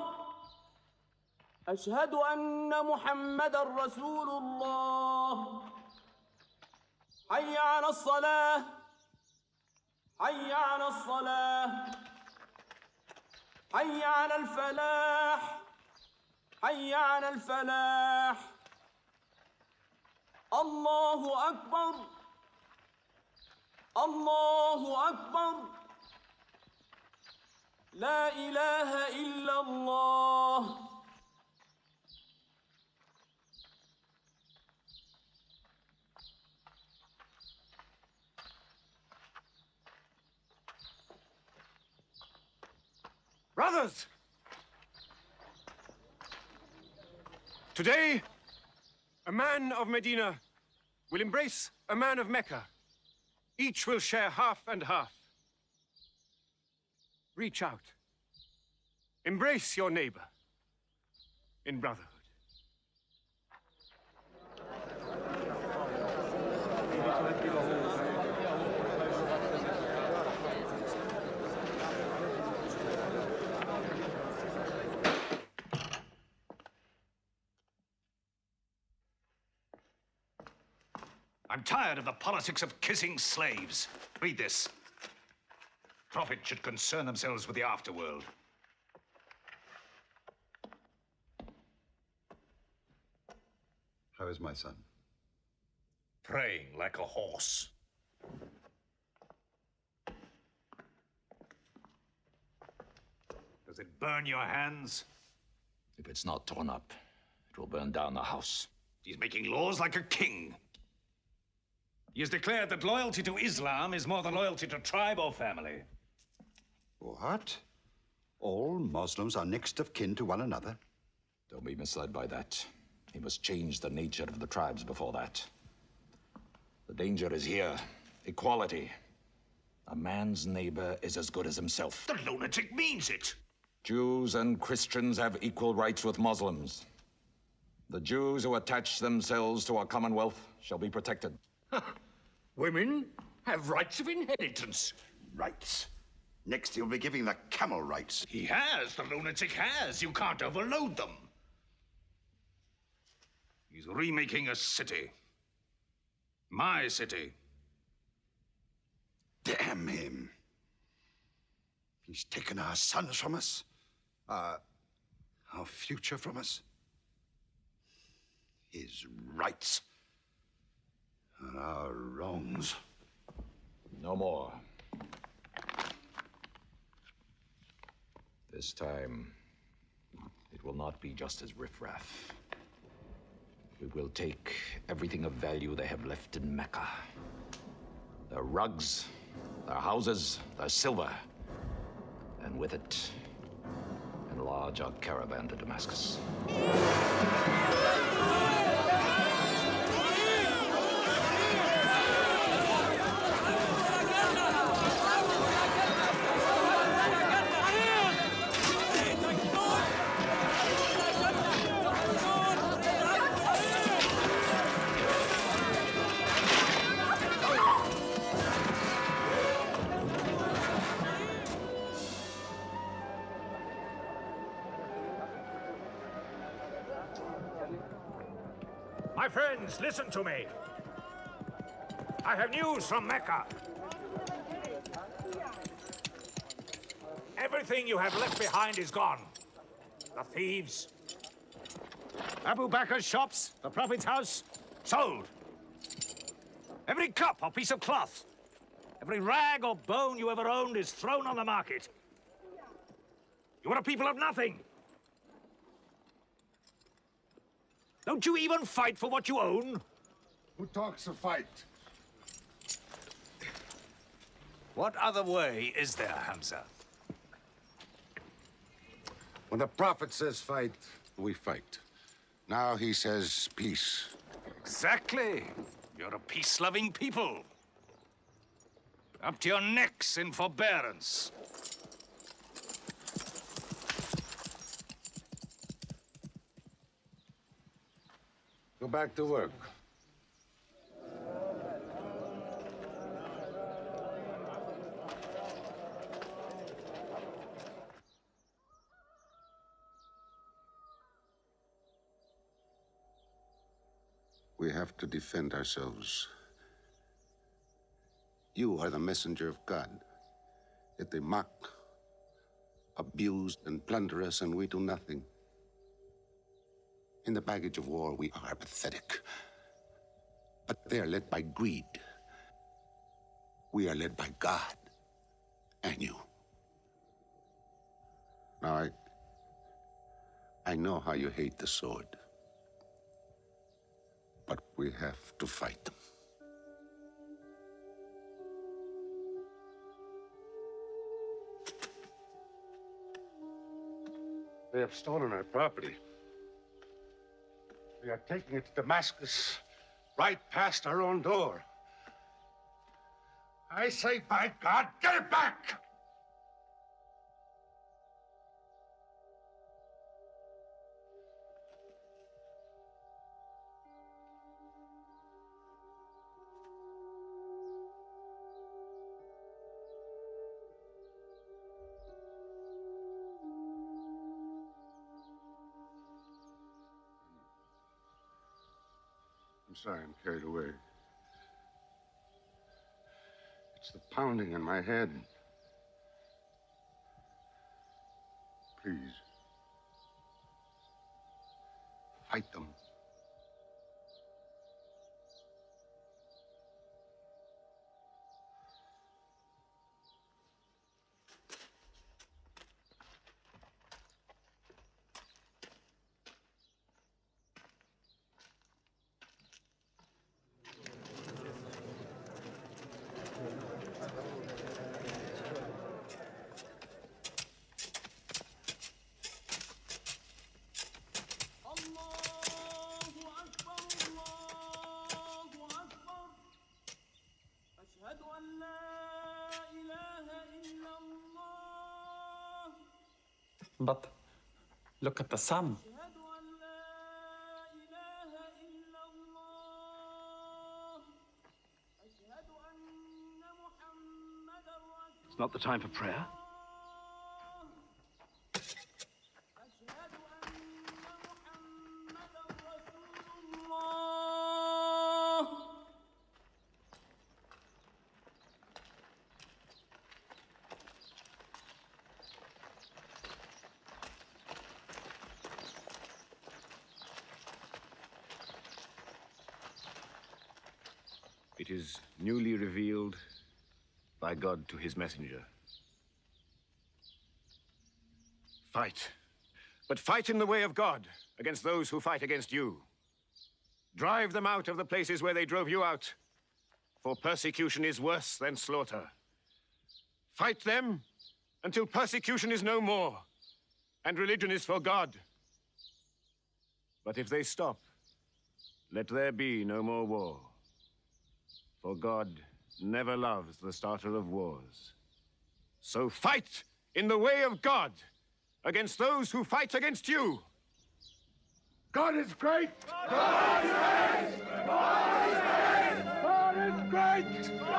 أشهد أن محمدًا رسول الله حي على الصلاة حي على الصلاة حي على الفلاح حي على الفلاح الله أكبر الله أكبر لا إله إلا الله Brothers! Today, a man of Medina will embrace a man of Mecca. Each will share half and half. Reach out. Embrace your neighbor in brotherhood. I'm tired of the politics of kissing slaves. Read this. Prophets should concern themselves with the afterworld. How is my son? Praying like a horse. Does it burn your hands? If it's not torn up, it will burn down the house. He's making laws like a king. He has declared that loyalty to Islam is more than loyalty to tribe or family. What? All Muslims are next of kin to one another? Don't be misled by that. He must change the nature of the tribes before that. The danger is here. Equality. A man's neighbor is as good as himself. The lunatic means it. Jews and Christians have equal rights with Muslims. The Jews who attach themselves to our commonwealth shall be protected. Women have rights of inheritance. Rights? Next he'll be giving the camel rights. He has. The lunatic has. You can't overload them. He's remaking a city. My city. Damn him. He's taken our sons from us. Our future from us. His rights and our wrongs. No more. This time, it will not be just as riffraff. We will take everything of value they have left in Mecca. Their rugs, their houses, their silver. And with it, enlarge our caravan to Damascus. My friends, listen to me. I have news from Mecca. Everything you have left behind is gone. The thieves. Abu Bakr's shops, the Prophet's house, sold. Every cup or piece of cloth, every rag or bone you ever owned is thrown on the market. You are a people of nothing. Don't you even fight for what you own? Who talks of fight? What other way is there, Hamza? When the Prophet says fight, we fight. Now he says peace. Exactly. You're a peace-loving people. Up to your necks in forbearance. Go back to work. We have to defend ourselves. You are the messenger of God. Yet they mock, abuse, and plunder us, and we do nothing. In the baggage of war, we are pathetic. But they are led by greed. We are led by God and you. Now, I know how you hate the sword. But we have to fight them. They have stolen our property. They are taking it to Damascus, right past our own door. I say, by God, get it back! I'm sorry I'm carried away. It's the pounding in my head. Please. Fight them. But look at the sun. It's not the time for prayer. It is newly revealed by God to his messenger. Fight. But fight in the way of God against those who fight against you. Drive them out of the places where they drove you out, for persecution is worse than slaughter. Fight them until persecution is no more and religion is for God. But if they stop, let there be no more war. For God never loves the starter of wars. So fight in the way of God against those who fight against you. God is great! God is great! God is great! God is great! God is great!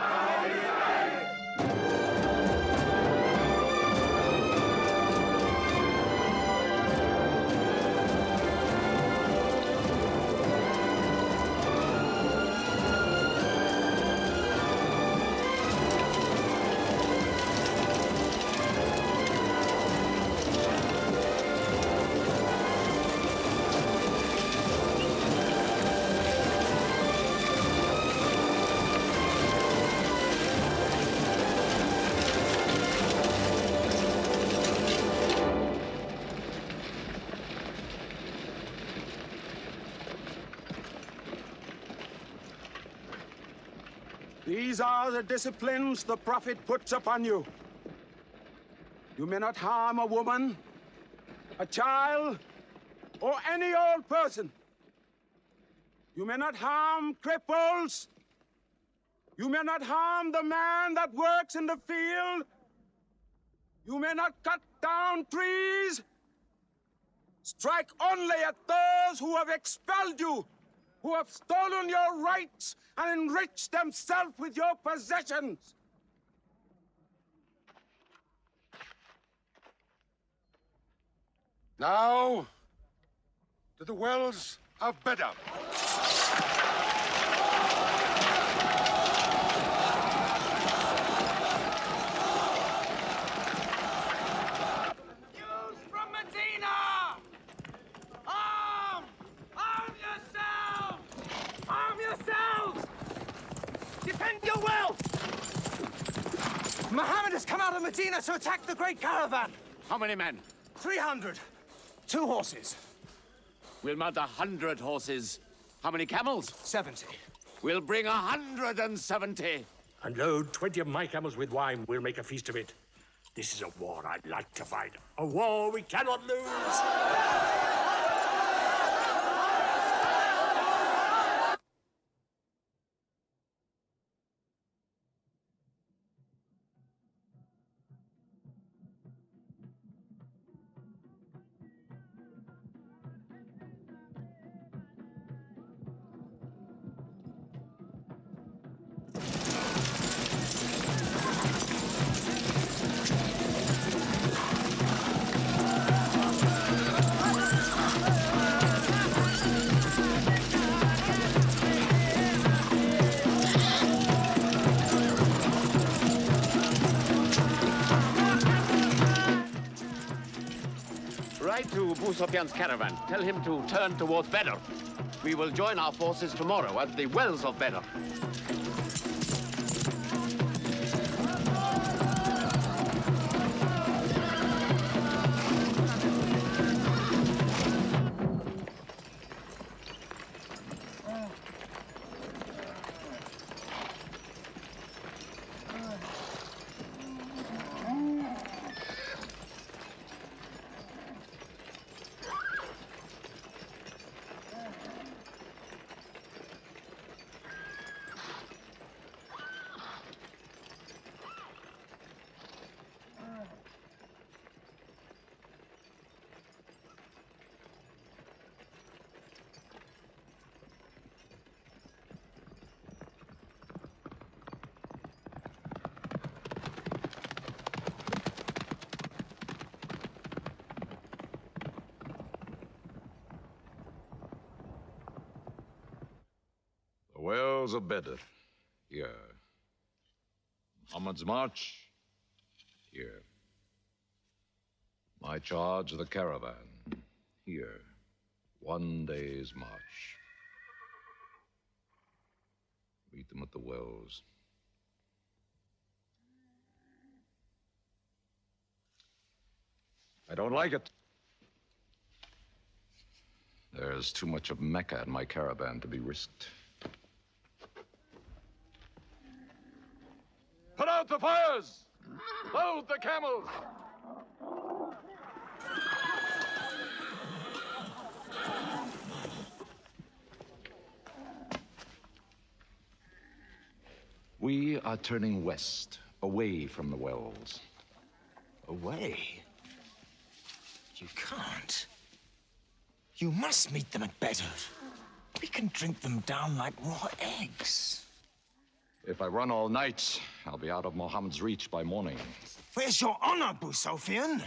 These are the disciplines the Prophet puts upon you. You may not harm a woman, a child, or any old person. You may not harm cripples. You may not harm the man that works in the field. You may not cut down trees. Strike only at those who have expelled you, who have stolen your rights and enriched themselves with your possessions. Now, to the wells of Badr. Muhammad has come out of Medina to attack the great caravan. How many men? 300. 2 horses. We'll mount 100 horses. How many camels? 70. We'll bring 170. And load 20 of my camels with wine. We'll make a feast of it. This is a war I'd like to fight. A war we cannot lose. Write to Abu Sufyan's caravan. Tell him to turn towards Badr. We will join our forces tomorrow at the wells of Badr. wells of Badr. Here. Muhammad's march. Here. My charge of the caravan. Here. 1 day's march. Meet them at the wells. I don't like it. There's too much of Mecca in my caravan to be risked. Put out the fires! Load the camels! We are turning west, away from the wells. Away? You can't. You must meet them at Badr. We can drink them down like raw eggs. If I run all night, I'll be out of Muhammad's reach by morning. Where's your honor, Abu Sufyan?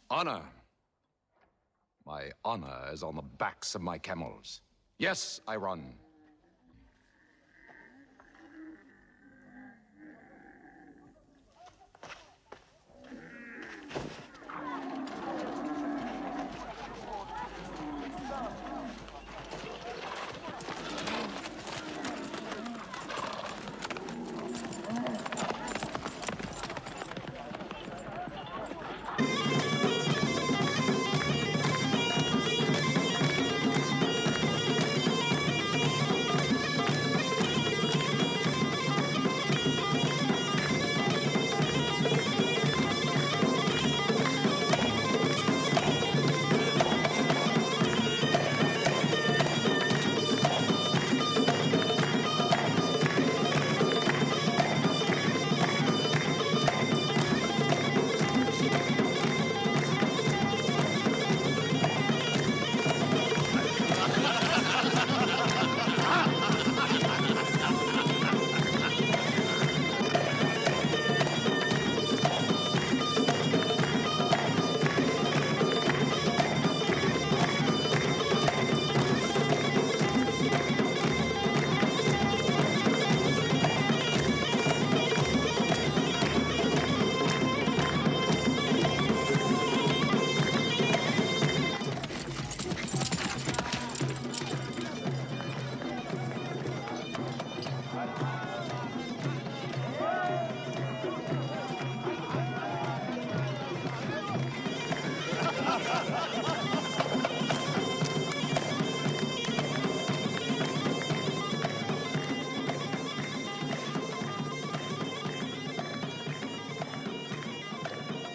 Honor? My honor is on the backs of my camels. Yes, I run.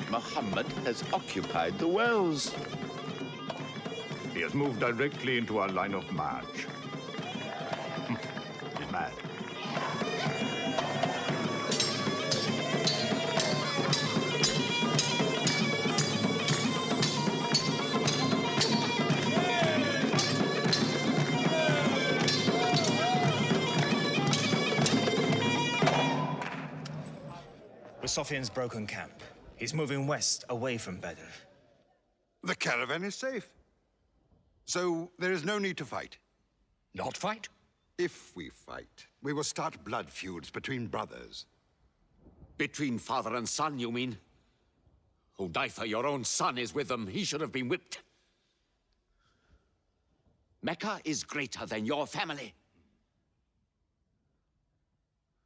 Muhammad has occupied the wells. He has moved directly into our line of march. He's mad. Sufyan's broken camp. He's moving west, away from Badr. The caravan is safe. So there is no need to fight. Not fight? If we fight, we will start blood feuds between brothers. Between father and son, you mean? Hudayfa, your own son, is with them. He should have been whipped. Mecca is greater than your family.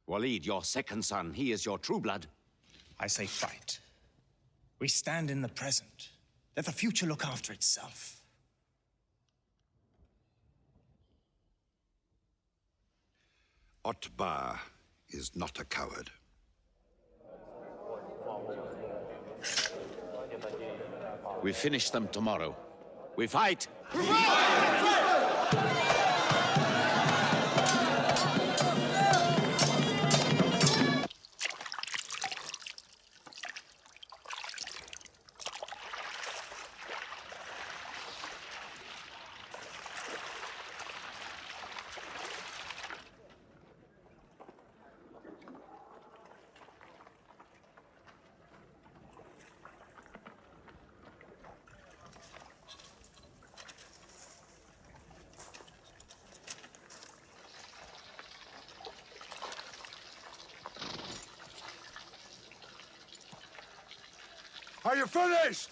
Walid, your second son, he is your true blood. I say fight. We stand in the present. Let the future look after itself. Utbah is not a coward. We finish them tomorrow. We fight! Are you finished?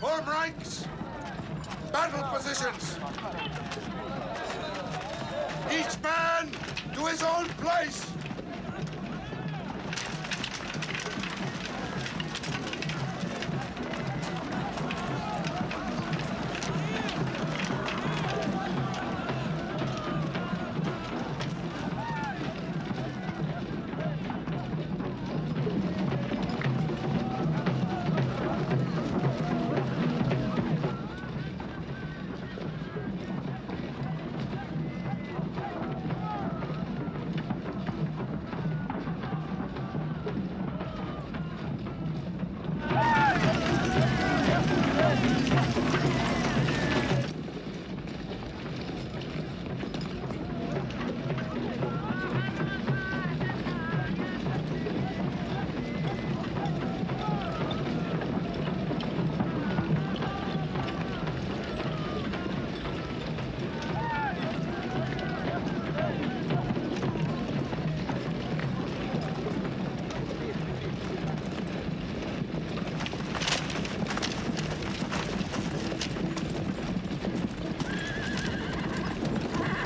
Form ranks! Battle positions! Each man to his own place!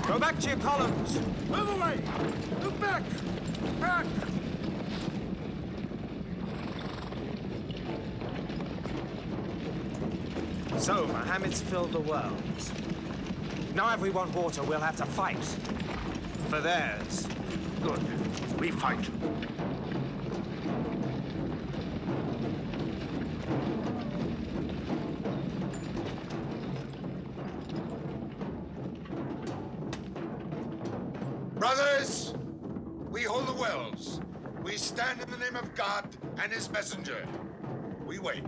Go back to your columns. Move away! Move back! Back! So, Mohammed's filled the world. Now if we want water, we'll have to fight. For theirs. Good. We fight. Brothers, we hold the wells. We stand in the name of God and his messenger. We wait.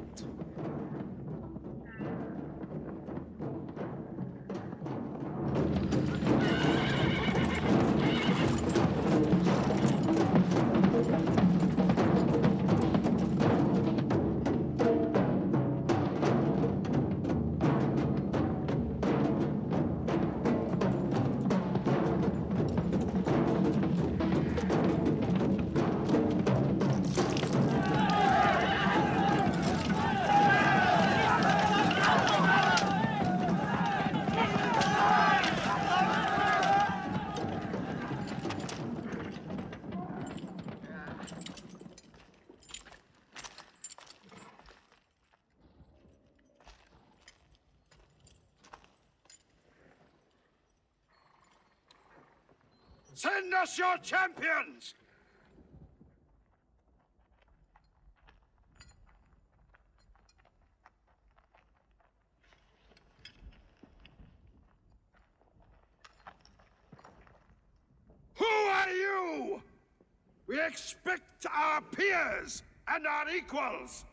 Send us your champions! Who are you? We expect our peers and our equals.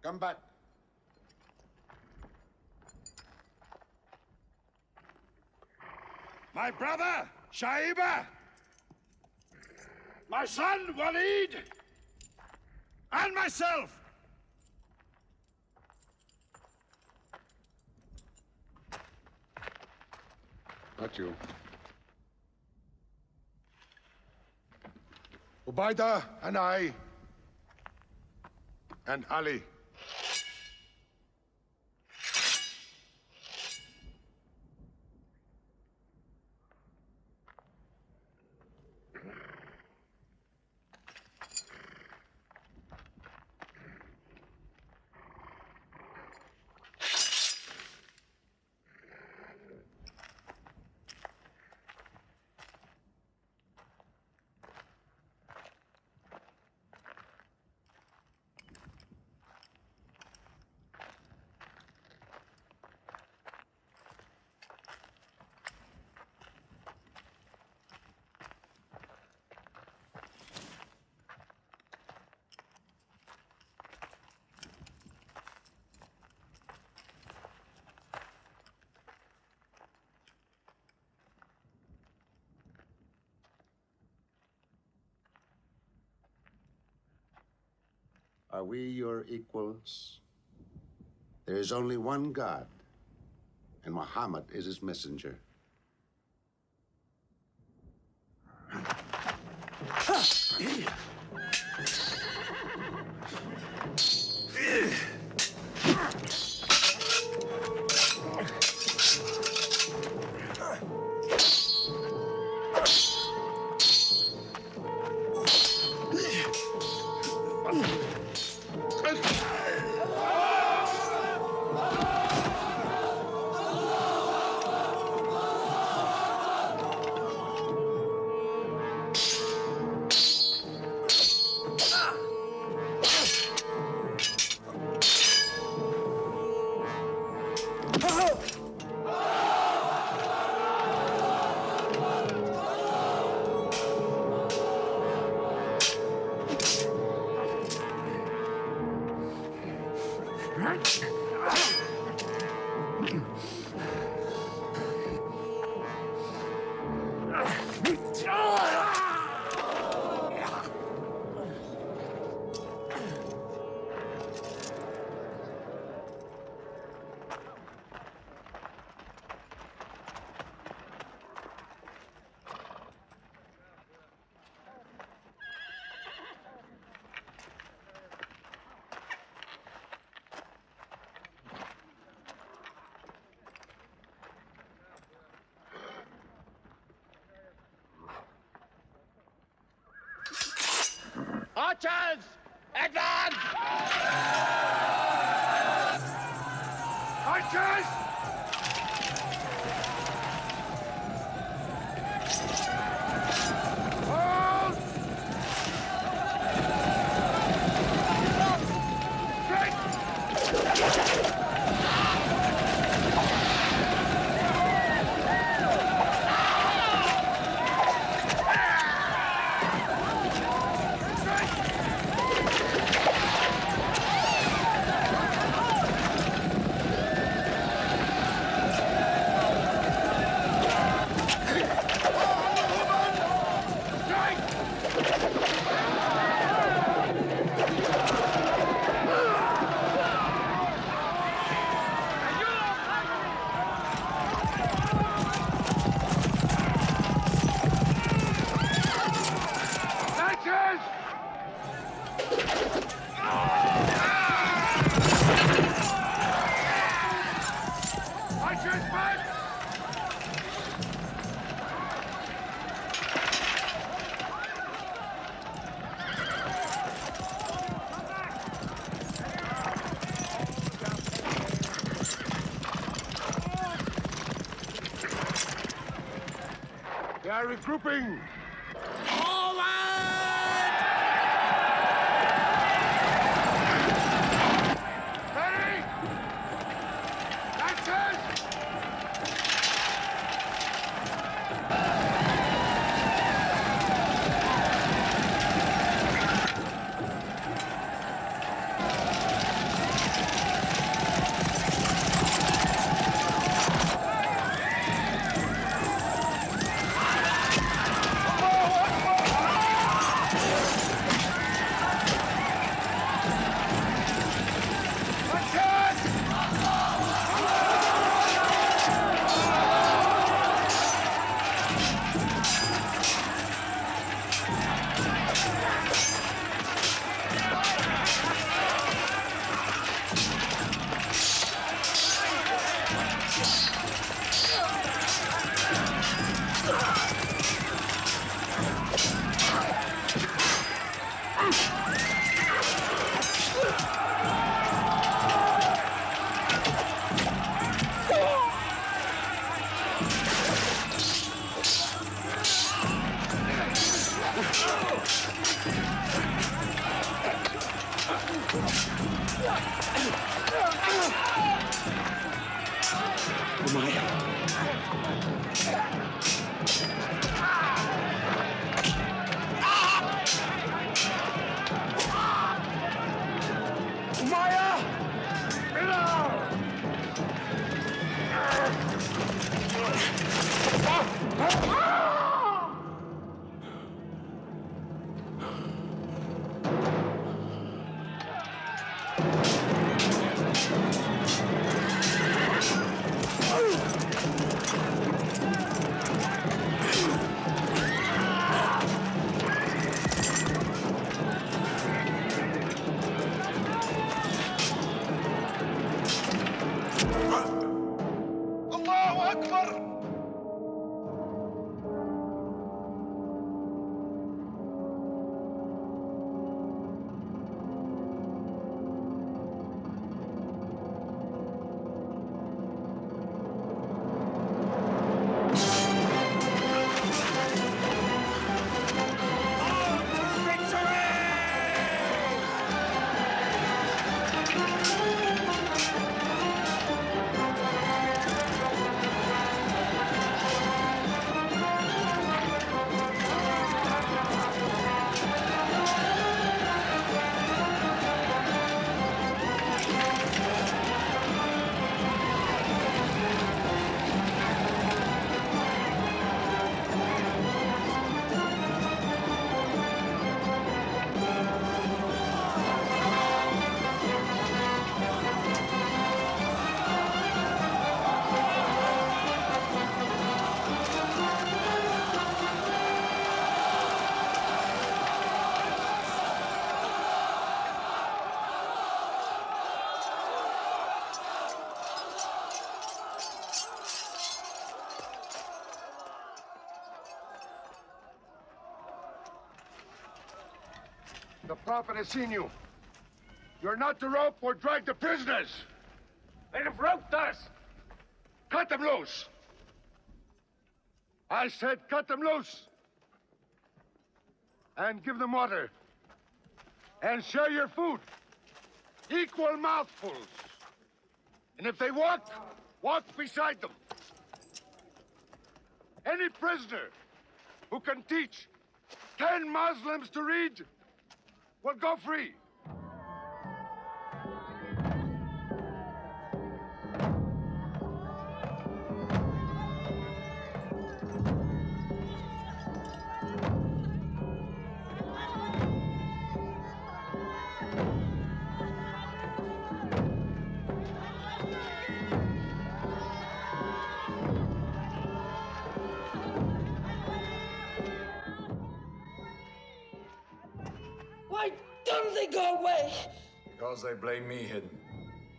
Come back. My brother, Shaiba. My son, Walid. And myself. Not you. Ubaidah and I. And Ali. Are we your equals? There is only one God, and Muhammad is his messenger. Archers! Advance! Archers! Hold! They are regrouping! Ready! Lancers! The Prophet has seen you. You're not to rope or drag the prisoners. They have roped us. Cut them loose. I said cut them loose. And give them water. And share your food. Equal mouthfuls. And if they walk, walk beside them. Any prisoner who can teach 10 Muslims to read will go free. Why don't they go away? Because they blame me, Hind.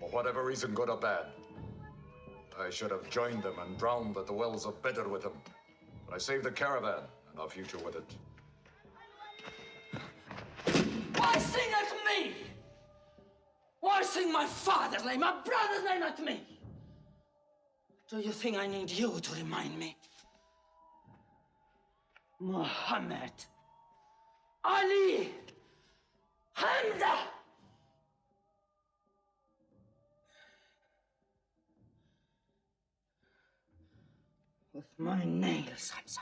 For whatever reason, good or bad. I should have joined them and drowned at the wells of Badr with them. But I saved the caravan and our future with it. Why sing at me? Why sing my father's name, my brother's name at me? Do you think I need you to remind me? Muhammad, Ali, Hamza! With my nails, Hamza,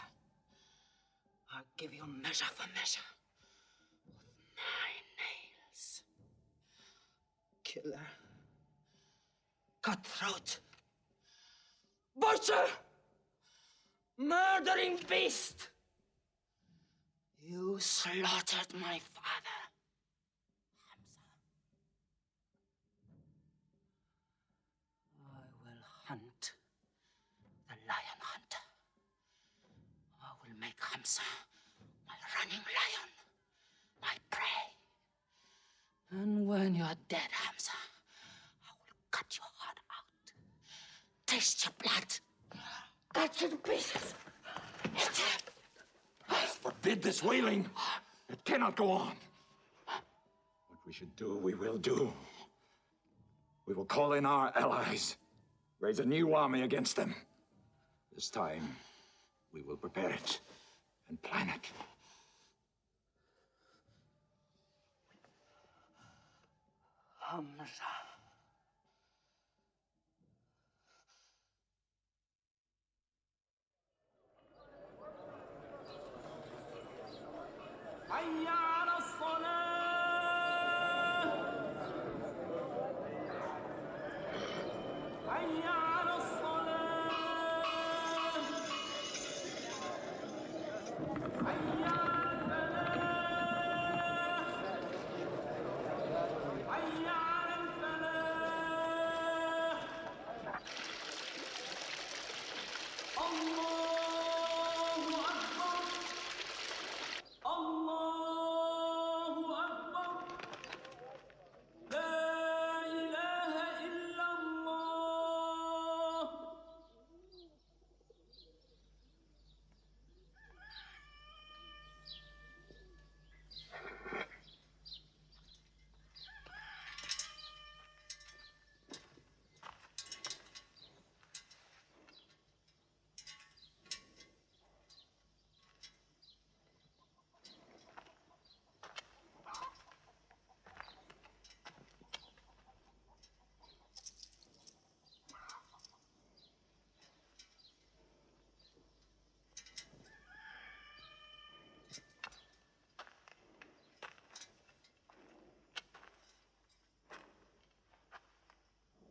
I'll give you measure for measure. With my nails. Killer. Cutthroat. Butcher! Murdering beast! You slaughtered my father, Hamza. I will hunt the lion hunter. I will make Hamza my running lion, my prey. And when you're dead, Hamza, I will cut your heart out, taste your blood, cut you to pieces, eat it. Forbid this wailing. It cannot go on. What we should do, we will do. We will call in our allies, raise a new army against them. This time, we will prepare it and plan it. Hamza. حي على الصلاة حي على الصلاة حي على الفلاح حي على الفلاح الله أكبر الله أكبر لا إله إلا الله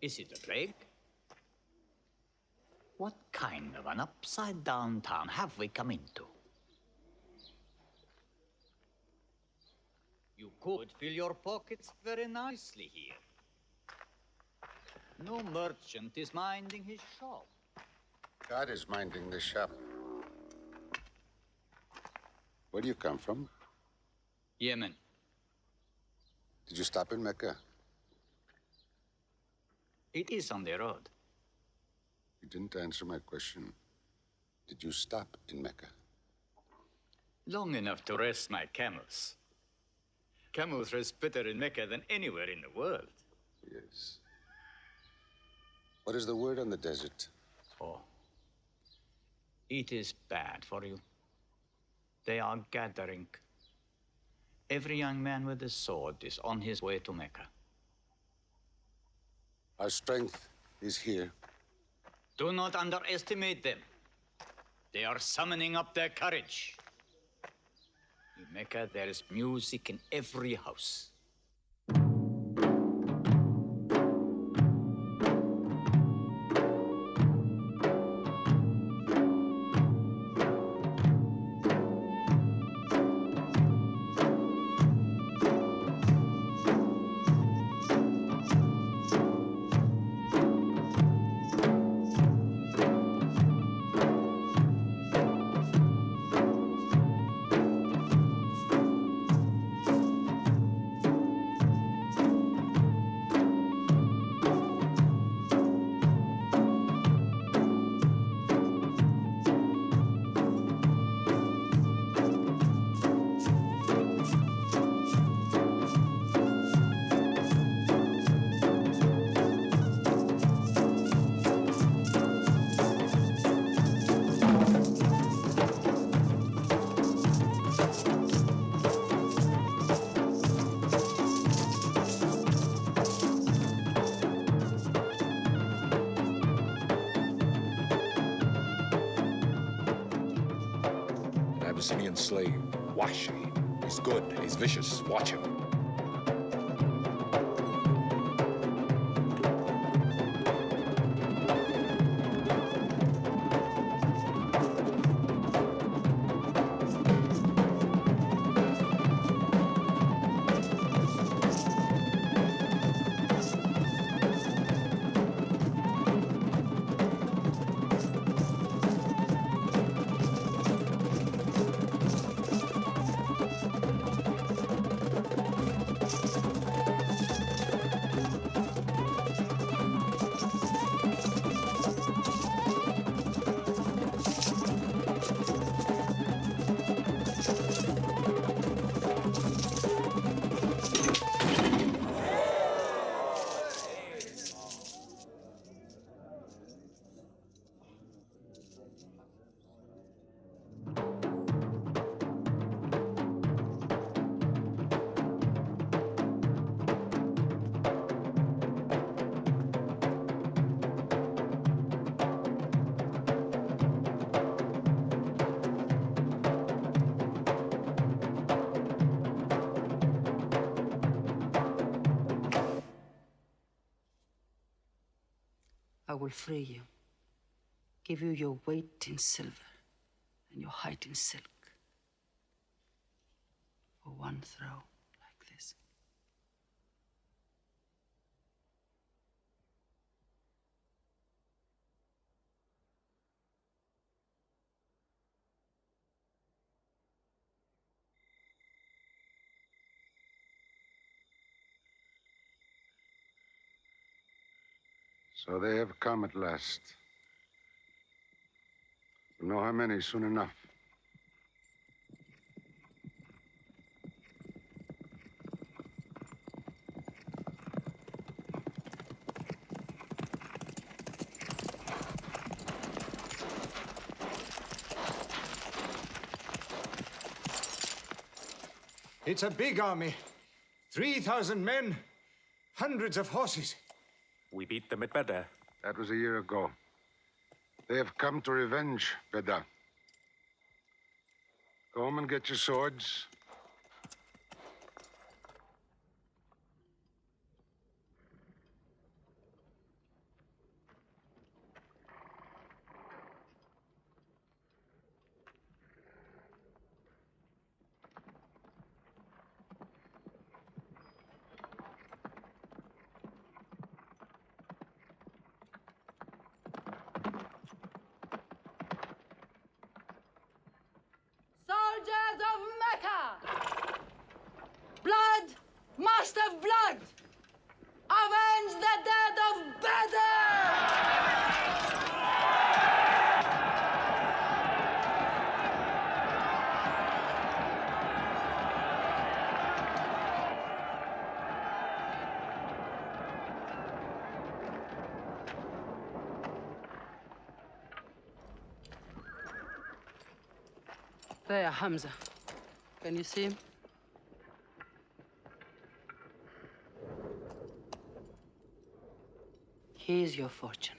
Is it a plague? What kind of an upside-down town have we come into? You could fill your pockets very nicely here. No merchant is minding his shop. God is minding the shop. Where do you come from? Yemen. Did you stop in Mecca? It is on the road. You didn't answer my question. Did you stop in Mecca? Long enough to rest my camels. Camels rest better in Mecca than anywhere in the world. Yes. What is the word on the desert? Oh. It is bad for you. They are gathering. Every young man with a sword is on his way to Mecca. Our strength is here. Do not underestimate them. They are summoning up their courage. In Mecca, there is music in every house. Abyssinian slave, Washi. He's good, he's vicious. Watch him. I will free you, give you your weight in silver and your height in silk for one throw like this. So they have come at last. We'll know how many soon enough. It's a big army. 3,000 men, hundreds of horses. We beat them at Badr. That was a year ago. They have come to revenge Badr. Go home and get your swords. Soldiers of Mecca! Blood must have blood! Avenge the dead of Badr! There, Hamza. Can you see him? Here's your fortune.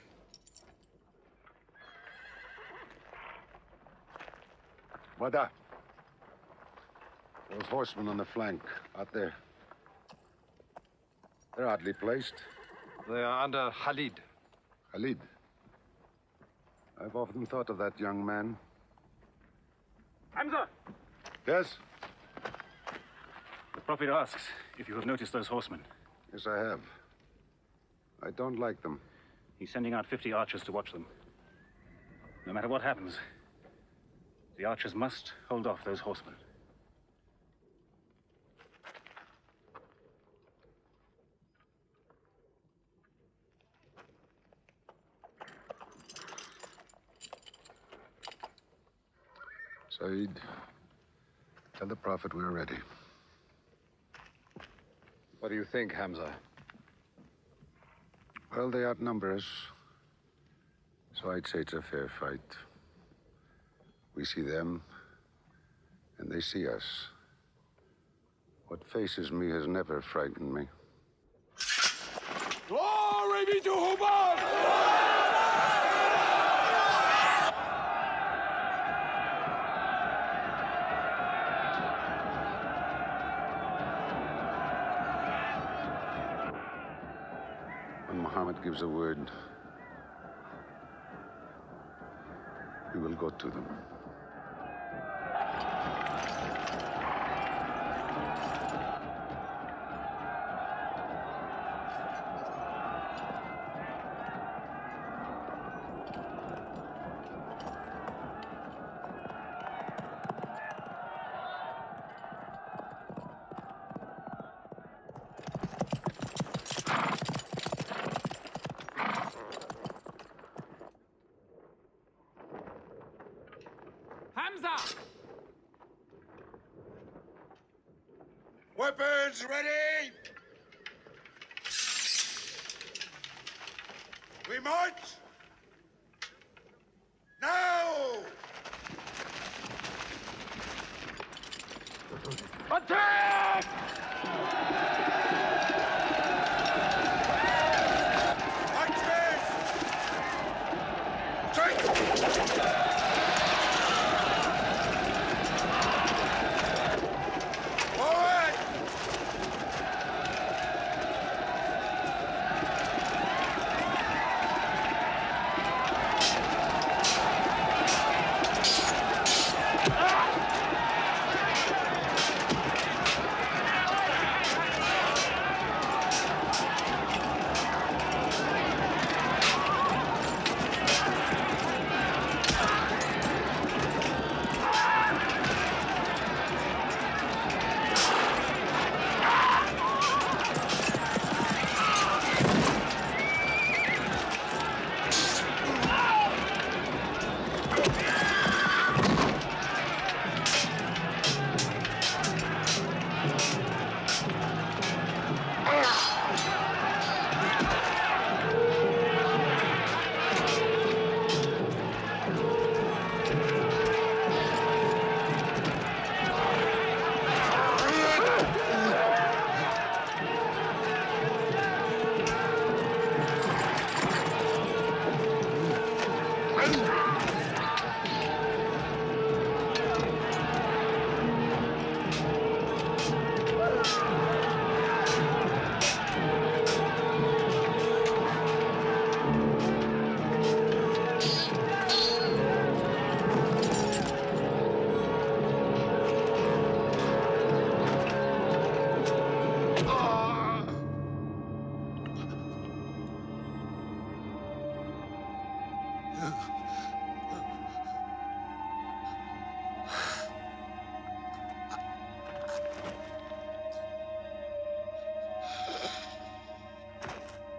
Badr. Those horsemen on the flank, out there. They're oddly placed. They are under Khalid. Khalid? I've often thought of that young man. Hamza! Yes? The Prophet asks if you have noticed those horsemen. Yes, I have. I don't like them. He's sending out 50 archers to watch them. No matter what happens, the archers must hold off those horsemen. Zaid, tell the Prophet we're ready. What do you think, Hamza? Well, they outnumber us, so I'd say it's a fair fight. We see them, and they see us. What faces me has never frightened me. Glory be to Hubbard! When Muhammad gives a word, we will go to them. Hamza! Weapons ready! We march! Now! Attack!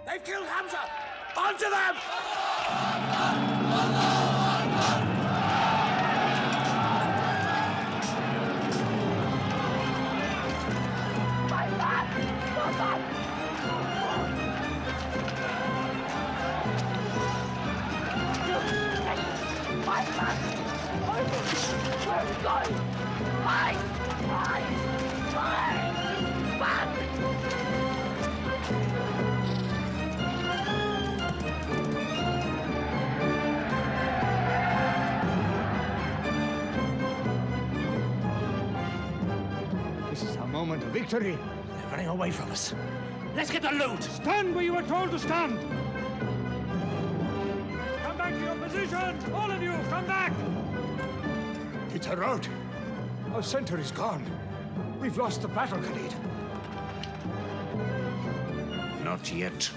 They've killed Hamza! Onto them! My son! This is our moment of victory. They're running away from us. Let's get the loot! Stand where you were told to stand! Come back to your positions! All of you, come back! It's a rout. Our center is gone. We've lost the battle, Khalid. Not yet.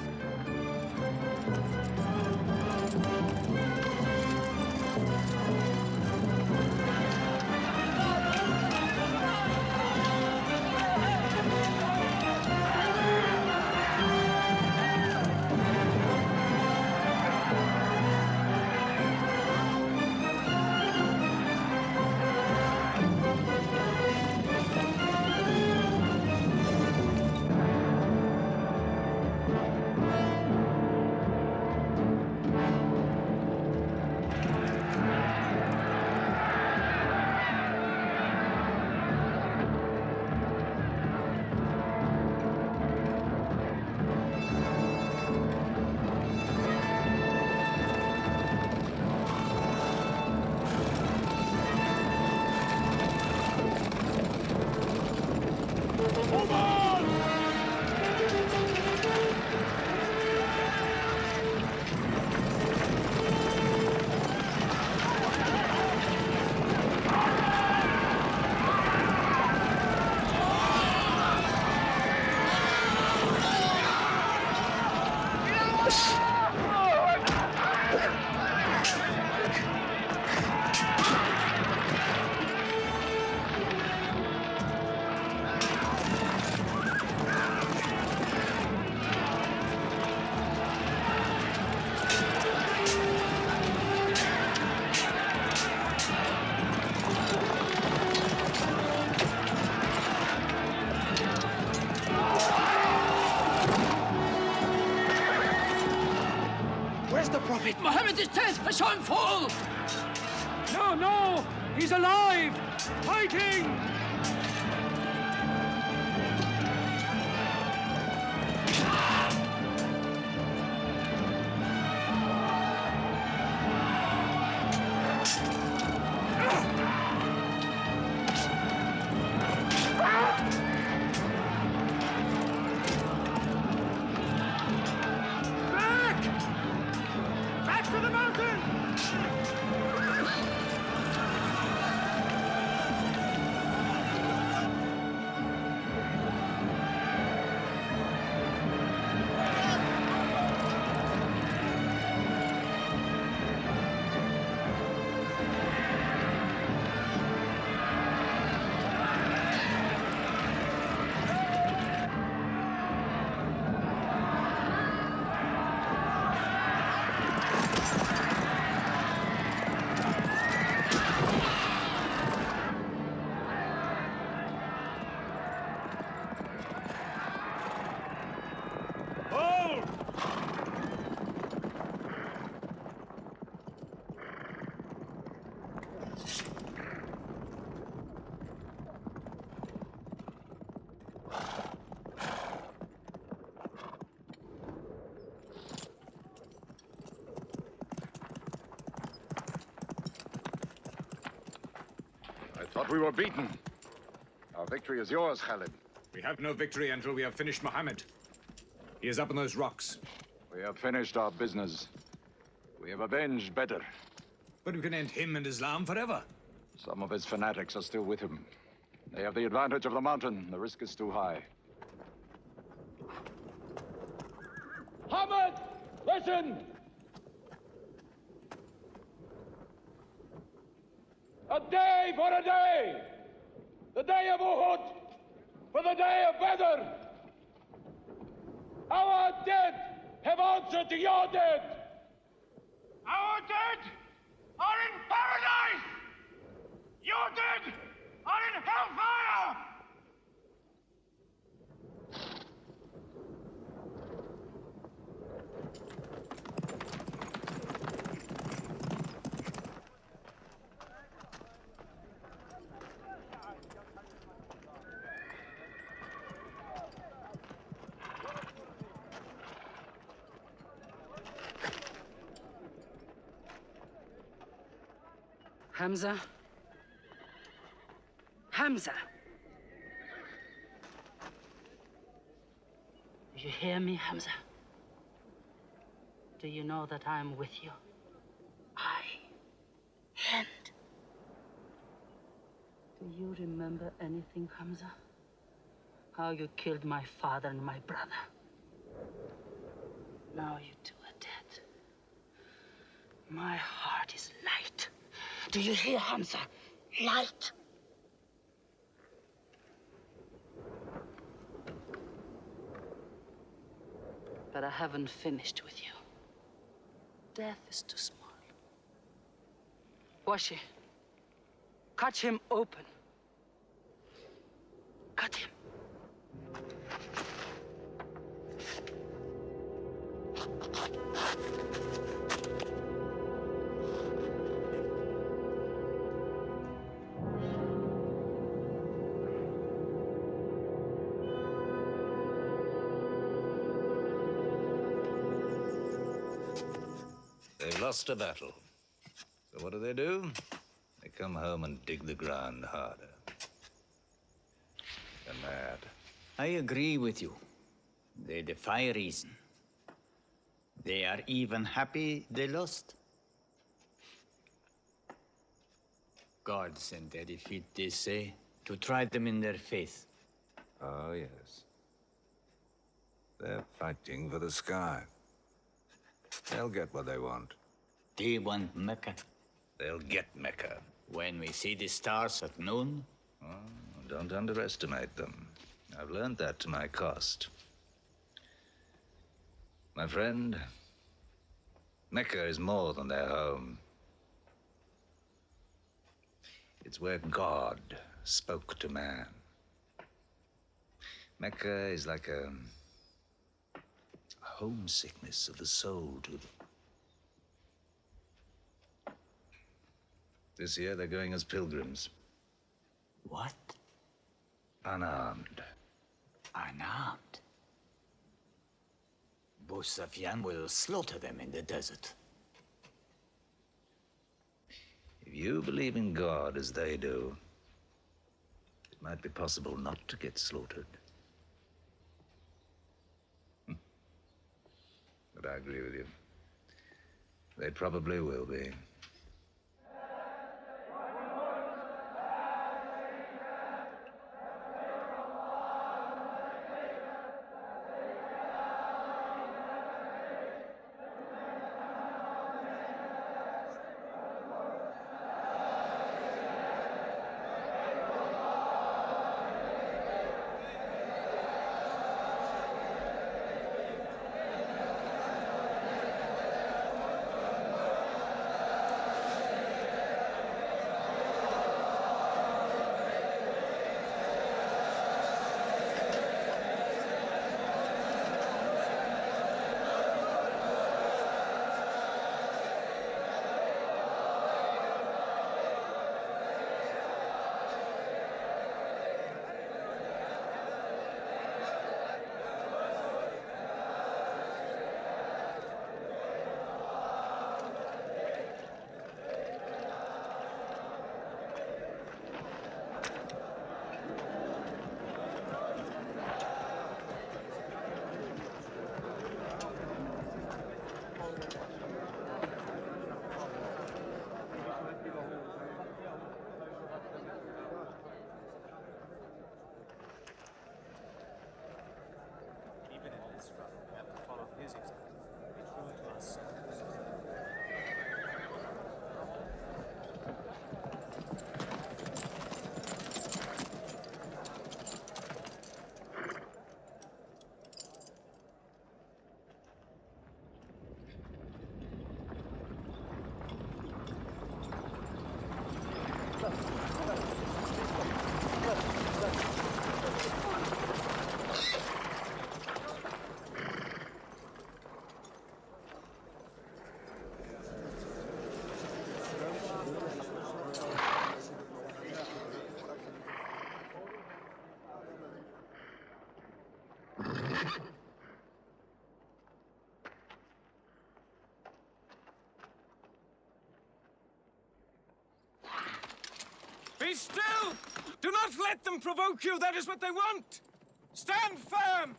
Mohammed is dead! I saw him fall! No, no! He's alive! Fighting! Thought we were beaten. Our victory is yours, Khalid. We have no victory until we have finished Muhammad. He is up on those rocks. We have finished our business. We have avenged Badr. But we can end him and Islam forever. Some of his fanatics are still with him. They have the advantage of the mountain. The risk is too high. Muhammad, listen! A day for a day! The day of Uhud for the day of Badr! Our dead have answered to your dead! Our dead are in paradise! Your dead are in hellfire! Hamza? Hamza! Do you hear me, Hamza? Do you know that I'm with you? I, Hind. Do you remember anything, Hamza? How you killed my father and my brother? Now you two are dead. My heart is light. Do you hear, Hamza? Light. But I haven't finished with you. Death is too small. Washi, cut him open. Cut him. They've lost a battle. So what do? They come home and dig the ground harder. They're mad. I agree with you. They defy reason. They are even happy they lost. God sent their defeat, they say, to try them in their faith. Oh, yes. They're fighting for the sky. They'll get what they want. They want Mecca. They'll get Mecca. When we see the stars at noon? Oh, don't underestimate them. I've learned that to my cost. My friend, Mecca is more than their home. It's where God spoke to man. Mecca is like a homesickness of the soul to them. This year they're going as pilgrims. What? Unarmed. Unarmed? Abu Sufyan will slaughter them in the desert. If you believe in God as they do, it might be possible not to get slaughtered. But I agree with you. They probably will be. still! Do not let them provoke you. That is what they want. Stand firm!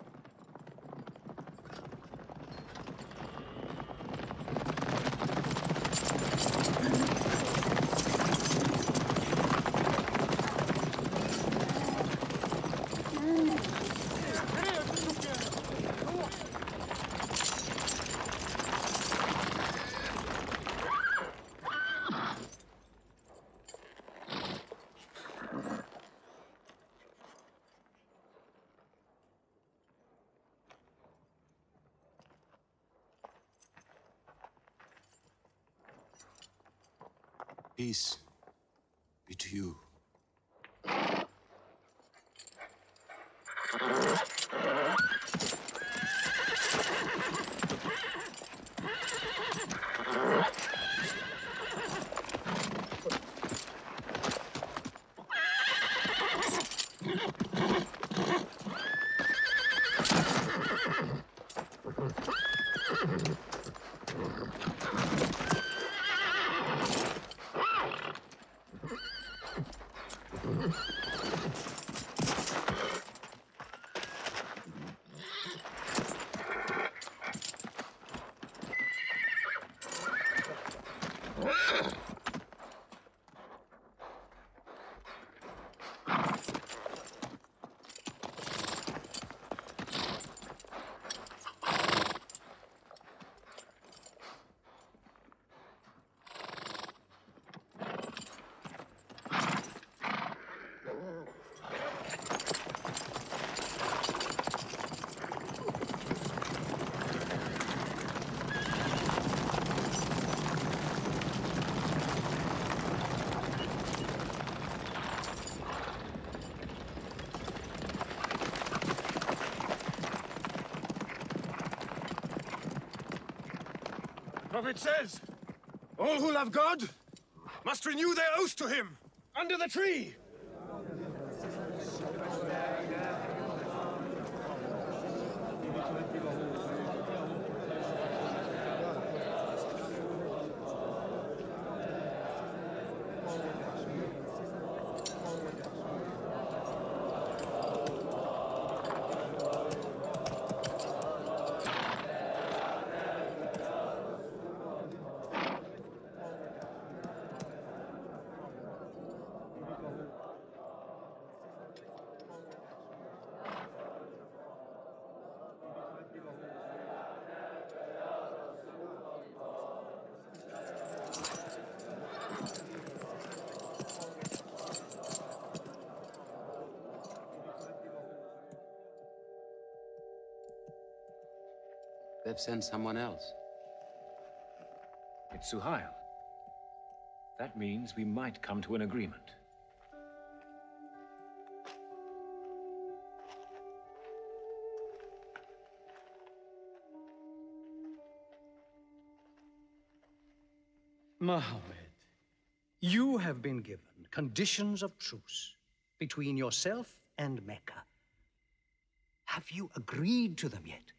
Peace be to you. Prophet says, all who love God must renew their oath to him under the tree. They've sent someone else. It's Suhail. That means we might come to an agreement. Mohammed, you have been given conditions of truce between yourself and Mecca. Have you agreed to them yet?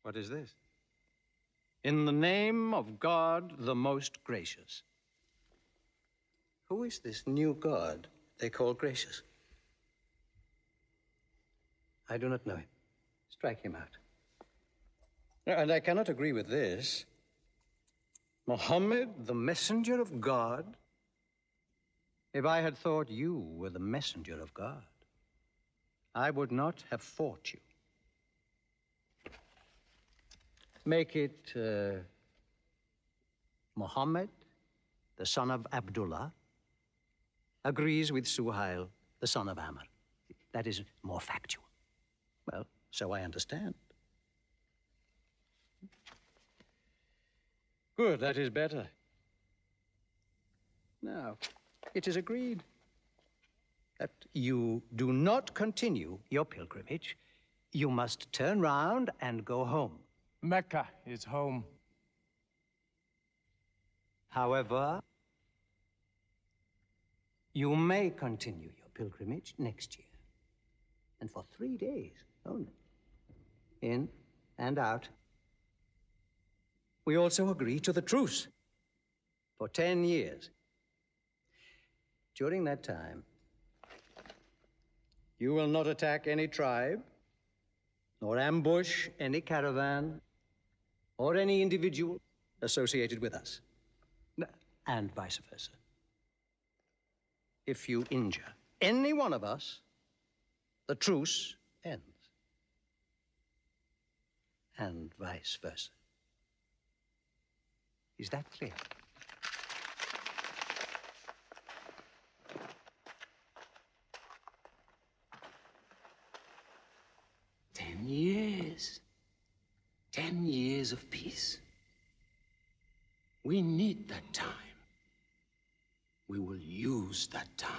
What is this? In the name of God, the most gracious. Who is this new God they call gracious? I do not know him. Strike him out. And I cannot agree with this. Muhammad, the messenger of God? If I had thought you were the messenger of God, I would not have fought you. Make it Muhammad, the son of Abdullah, agrees with Suhail, the son of Ammar. That is more factual. Well, so I understand. Good, that is better. Now, it is agreed that you do not continue your pilgrimage. You must turn round and go home. Mecca is home. However, you may continue your pilgrimage next year. and for 3 days only. In and out. We also agree to the truce for 10 years. During that time, you will not attack any tribe, nor ambush any caravan, or any individual associated with us, and vice versa. If you injure any one of us, the truce ends, and vice versa. Is that clear? Years. 10 years of peace. We need that time. We will use that time.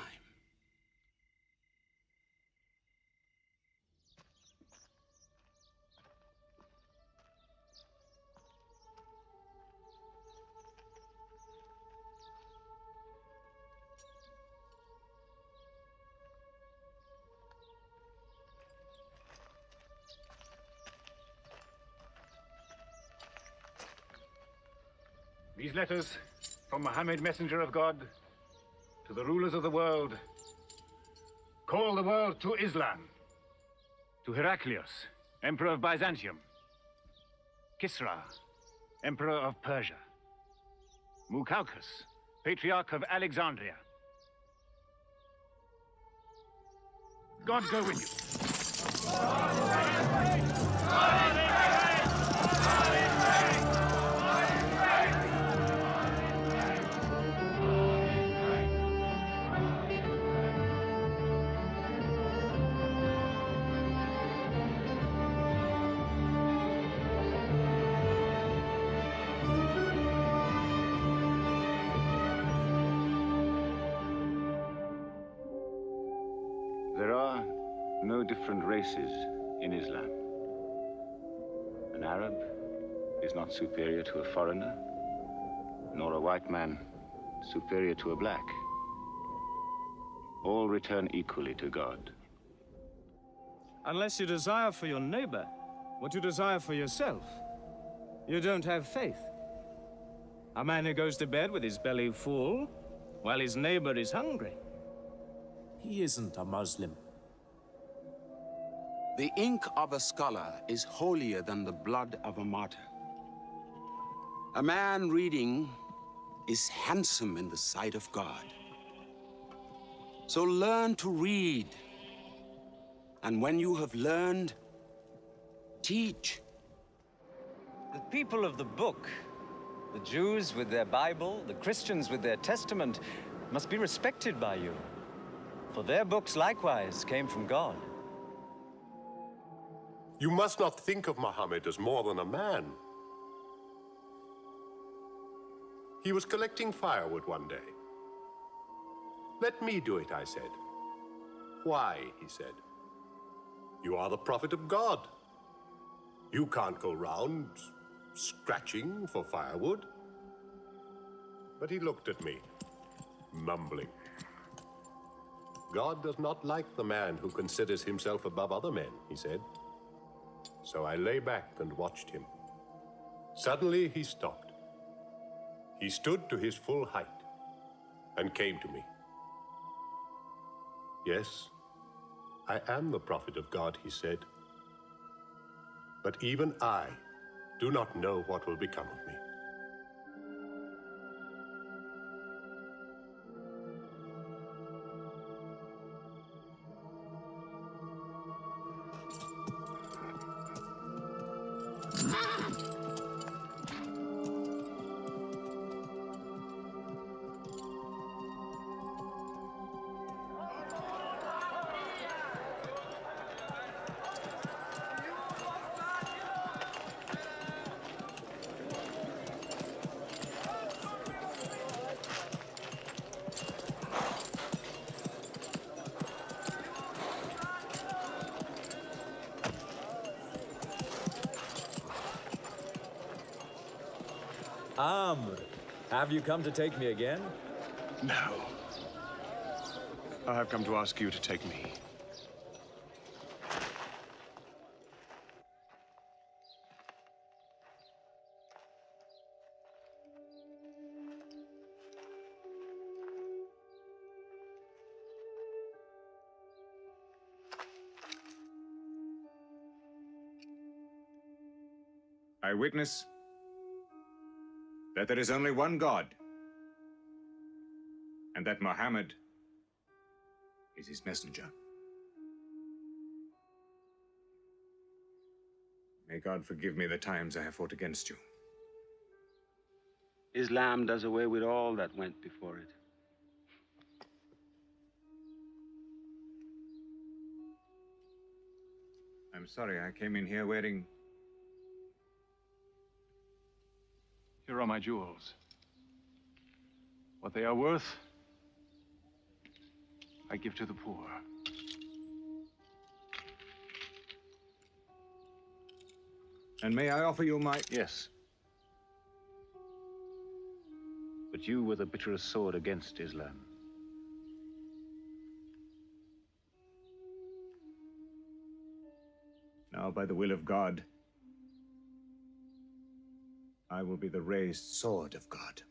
These letters from Muhammad, messenger of God, to the rulers of the world, call the world to Islam. To Heraclius, Emperor of Byzantium. Kisra, Emperor of Persia. Muqawqis, Patriarch of Alexandria. God go with you. There are no different races in Islam. An Arab is not superior to a foreigner, nor a white man superior to a black. All return equally to God. Unless you desire for your neighbor what you desire for yourself, you don't have faith. A man who goes to bed with his belly full while his neighbor is hungry. He isn't a Muslim. The ink of a scholar is holier than the blood of a martyr. A man reading is handsome in the sight of God. So learn to read. And when you have learned, teach. The people of the book, the Jews with their Bible, the Christians with their Testament, must be respected by you. For their books likewise came from God. You must not think of Muhammad as more than a man. He was collecting firewood one day. Let me do it, I said. Why, he said. You are the prophet of God. You can't go round scratching for firewood. But he looked at me, mumbling. God does not like the man who considers himself above other men, he said. So I lay back and watched him. Suddenly he stopped. He stood to his full height and came to me. Yes, I am the prophet of God, he said. But even I do not know what will become of me. Amr, have you come to take me again? No. I have come to ask you to take me. I witness that there is only one God, and that Muhammad is his messenger. May God forgive me the times I have fought against you. Islam does away with all that went before it. I'm sorry, I came in here wearing... Here are my jewels. What they are worth, I give to the poor. And may I offer you my... Yes. But you were the bitterest sword against Islam. Now, by the will of God, I will be the raised sword of God.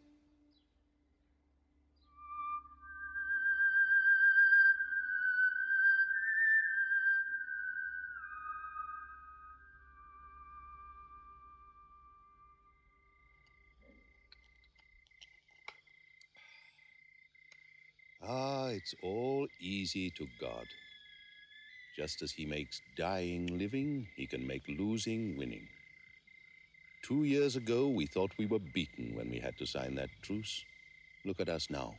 Ah, it's all easy to God. Just as he makes dying living, he can make losing winning. 2 years ago, we thought we were beaten when we had to sign that truce. Look at us now,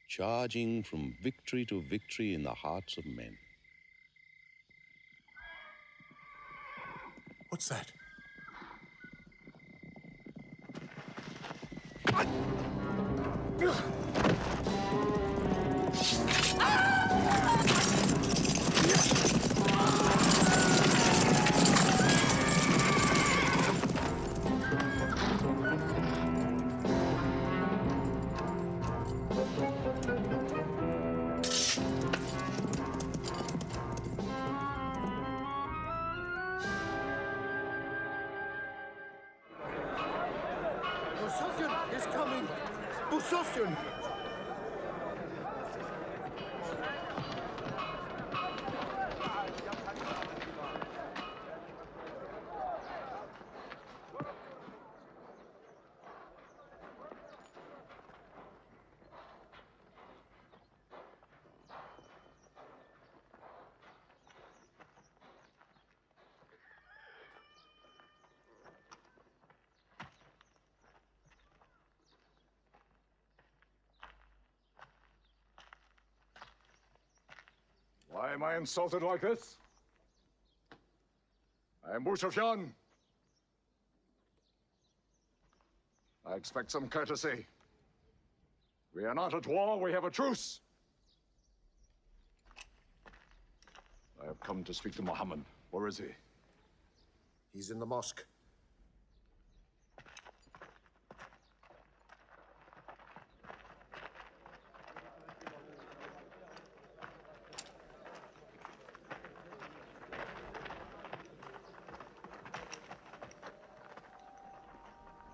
charging from victory to victory in the hearts of men. What's that? Abu Sufyan is coming! Abu Sufyan! Why am I insulted like this? I am Abu Sufyan. I expect some courtesy. We are not at war, we have a truce. I have come to speak to Muhammad. Where is he? He's in the mosque.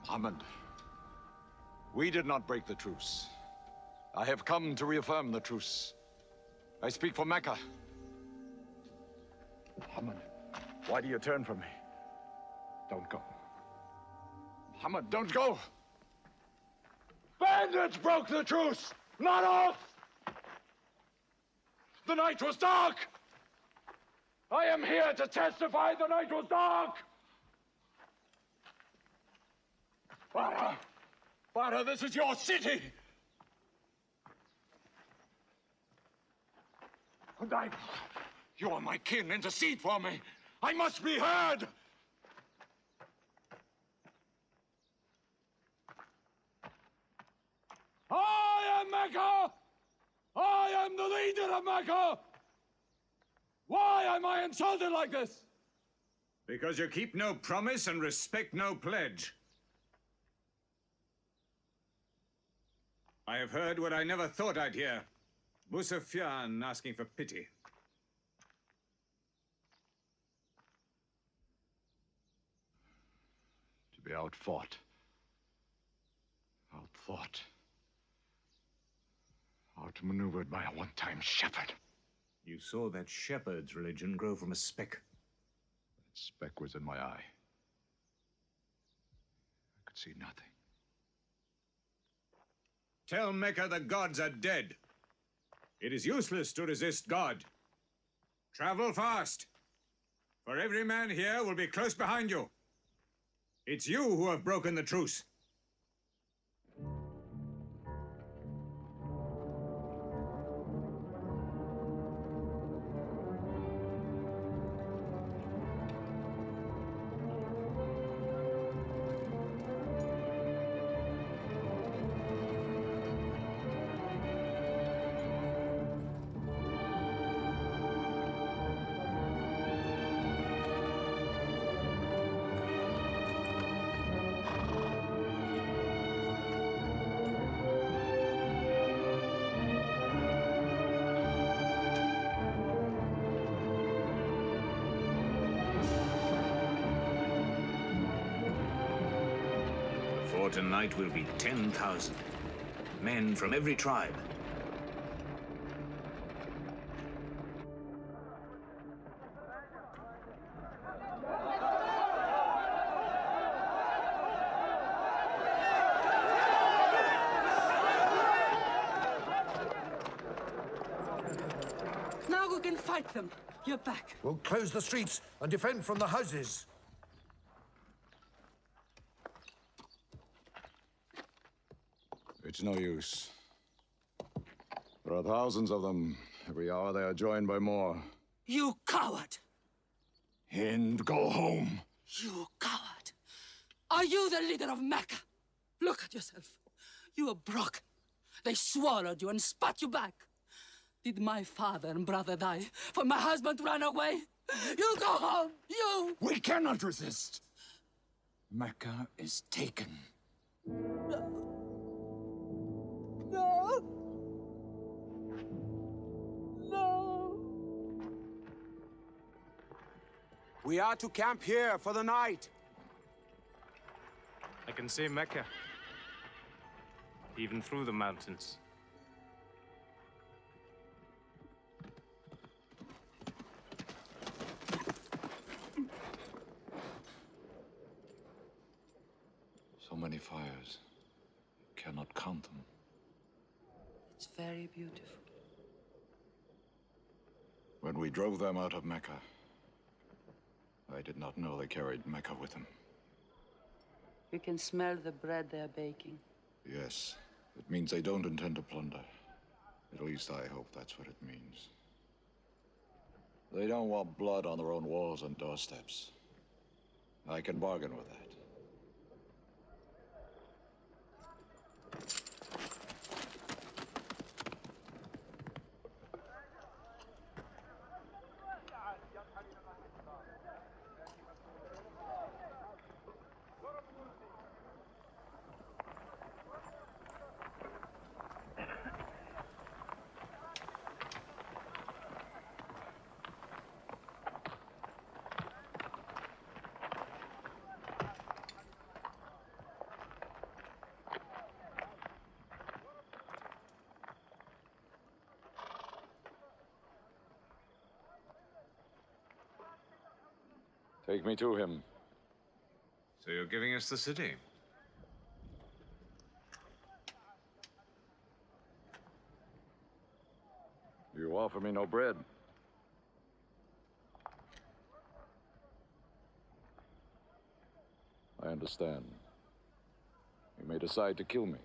Muhammad, we did not break the truce. I have come to reaffirm the truce. I speak for Mecca. Muhammad, why do you turn from me? Don't go. Muhammad, don't go! Bandits broke the truce, not us! The night was dark! I am here to testify the night was dark! Badr, this is your city! And you are my kin, intercede for me! I must be heard! I am Mecca! I am the leader of Mecca! Why am I insulted like this? Because you keep no promise and respect no pledge. I have heard what I never thought I'd hear. Abu Sufyan asking for pity. To be outfought, outthought, outmaneuvered by a one-time shepherd. You saw that shepherd's religion grow from a speck. That speck was in my eye. see nothing. Tell Mecca the gods are dead. It is useless to resist God. Travel fast, for every man here will be close behind you. It's you who have broken the truce. For tonight will be 10,000 men from every tribe. Now we can fight them. You're back. We'll close the streets and defend from the houses. It's no use. There are thousands of them. Every hour they are joined by more. You coward! Hind, go home. You coward! Are you the leader of Mecca? Look at yourself. You are broken. They swallowed you and spat you back. Did my father and brother die for my husband to run away? You go home, you! We cannot resist. Mecca is taken. No. No. We are to camp here for the night. I can see Mecca, even through the mountains. So many fires. You cannot count them. It's very beautiful. When we drove them out of Mecca, I did not know they carried Mecca with them. You can smell the bread they're baking. Yes, it means they don't intend to plunder. At least I hope that's what it means. They don't want blood on their own walls and doorsteps. I can bargain with that. Take me to him. So you're giving us the city? You offer me no bread. I understand. You may decide to kill me.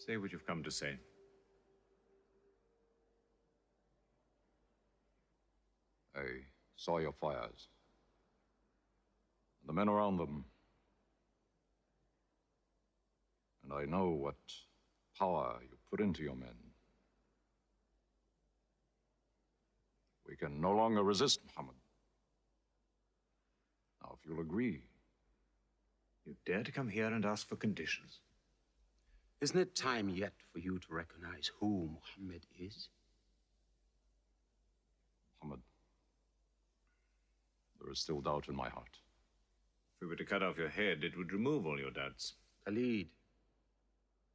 Say what you've come to say. I saw your fires. The men around them. And I know what power you put into your men. We can no longer resist Muhammad. Now, if you'll agree, You dare to come here and ask for conditions? Isn't it time yet for you to recognize who Muhammad is? Muhammad, there is still doubt in my heart. If we were to cut off your head, it would remove all your doubts. Khalid,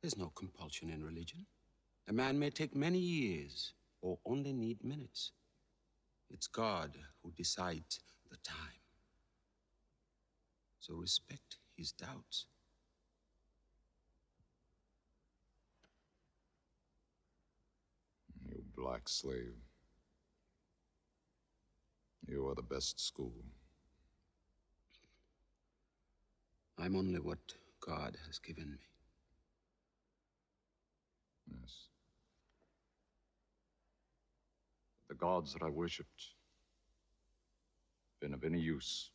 there's no compulsion in religion. A man may take many years or only need minutes. It's God who decides the time. So respect his doubts. You black slave. You are the best school. I'm only what God has given me. Yes. The gods that I worshipped been of any use,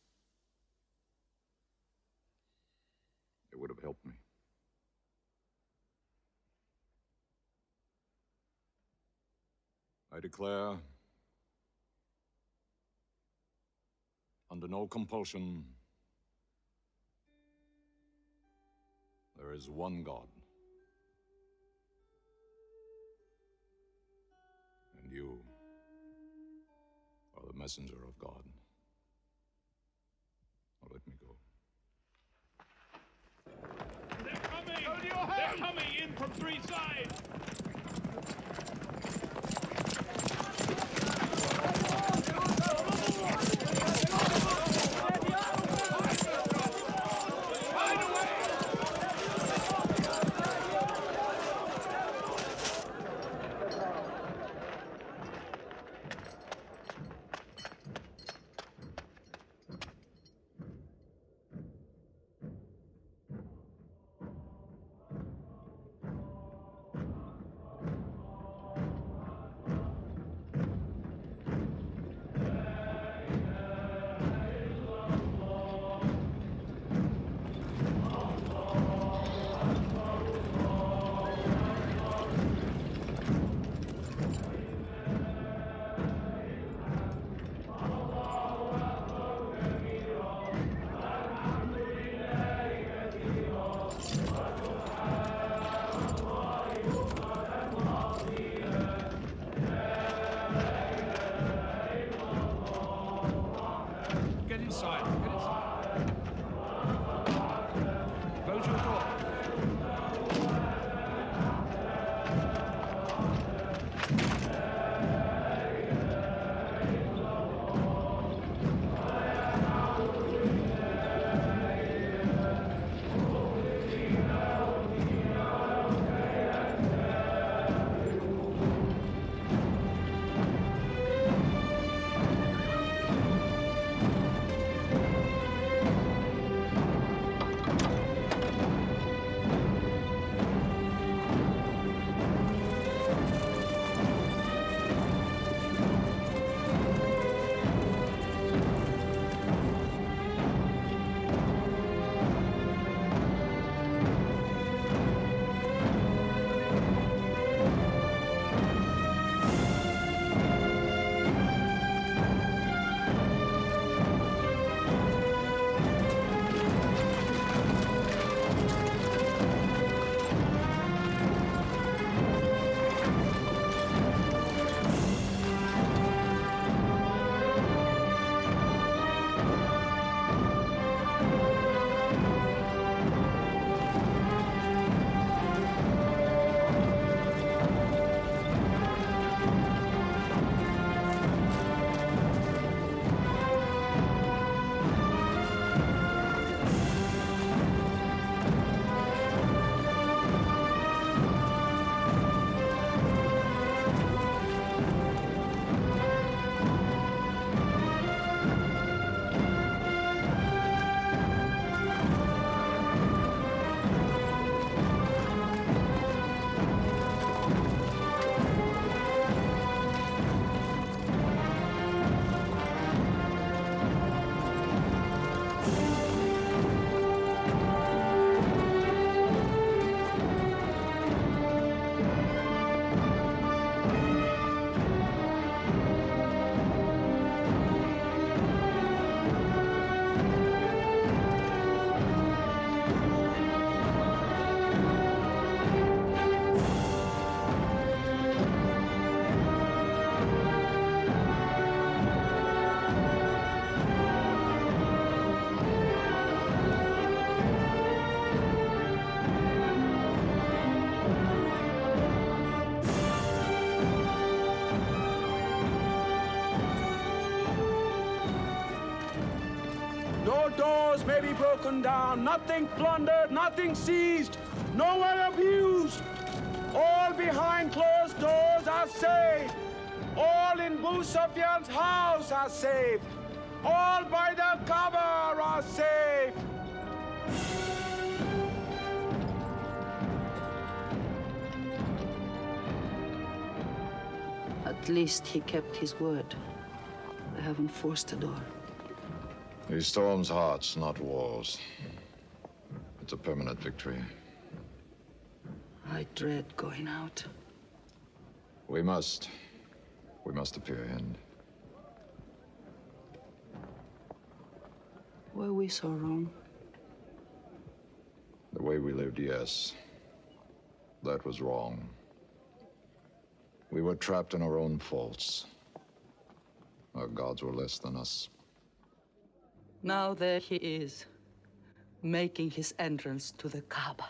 they would have helped me. I declare, under no compulsion, there is one God. And you are the messenger of God. Now let me go. They're coming! They're coming in from three sides! doors may be broken down, nothing plundered, nothing seized, no one abused. All behind closed doors are safe. All in Abu Sufyan's house are safe. All by the Aqaba are safe. At least he kept his word. They haven't forced the door. He storms hearts, not walls. It's a permanent victory. I dread going out. We must. We must appear, Hind. Were we so wrong? The way we lived, yes. That was wrong. We were trapped in our own faults. Our gods were less than us. Now there he is, making his entrance to the Kaaba.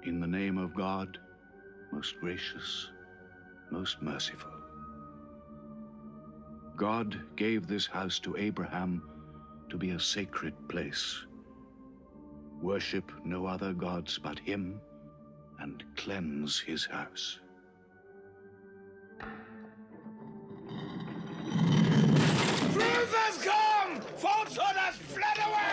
In the name of God, most gracious, most merciful. God gave this house to Abraham to be a sacred place. Worship no other gods but him, and cleanse his house. Truth has come! Falsehood has fled away!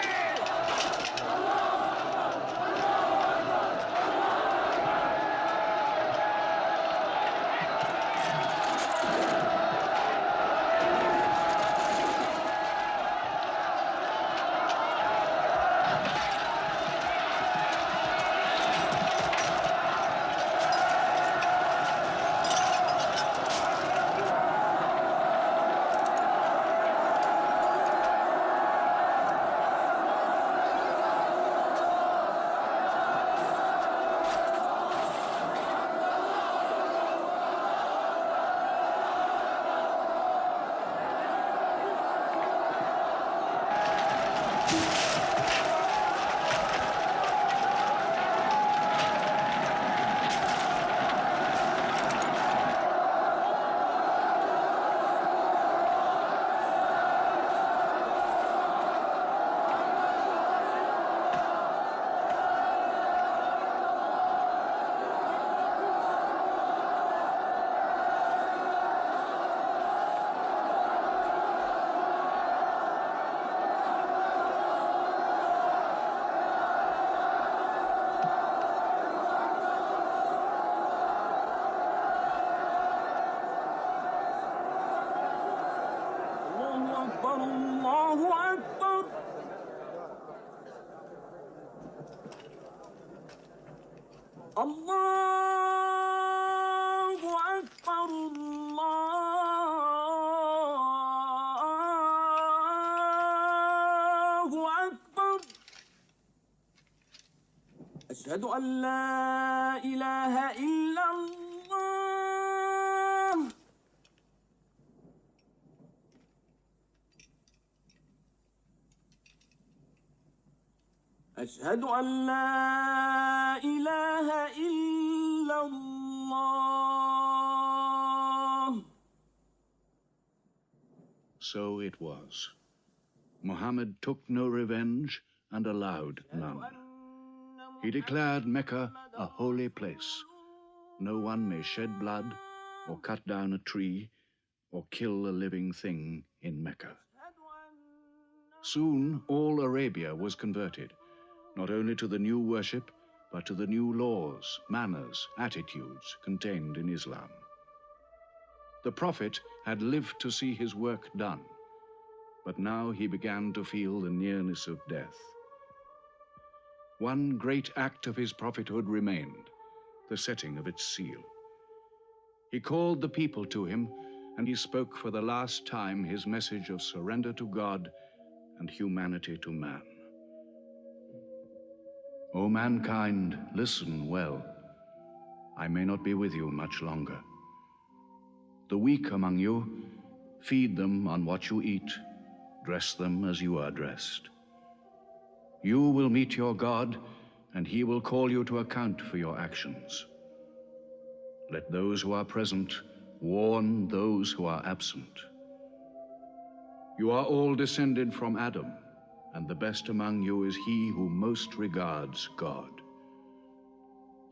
أشهد أن لا إله إلا الله أشهد أن لا إله إلا الله. So it was. Muhammad took no revenge and allowed none. He declared Mecca a holy place. No one may shed blood or cut down a tree or kill a living thing in Mecca. Soon all Arabia was converted, not only to the new worship, but to the new laws, manners, attitudes contained in Islam. The Prophet had lived to see his work done, but now he began to feel the nearness of death. One great act of his prophethood remained, the setting of its seal. He called the people to him, and he spoke for the last time his message of surrender to God and humanity to man. O mankind, listen well. I may not be with you much longer. The weak among you, feed them on what you eat, dress them as you are dressed. You will meet your God, and he will call you to account for your actions. Let those who are present warn those who are absent. You are all descended from Adam, and the best among you is he who most regards God.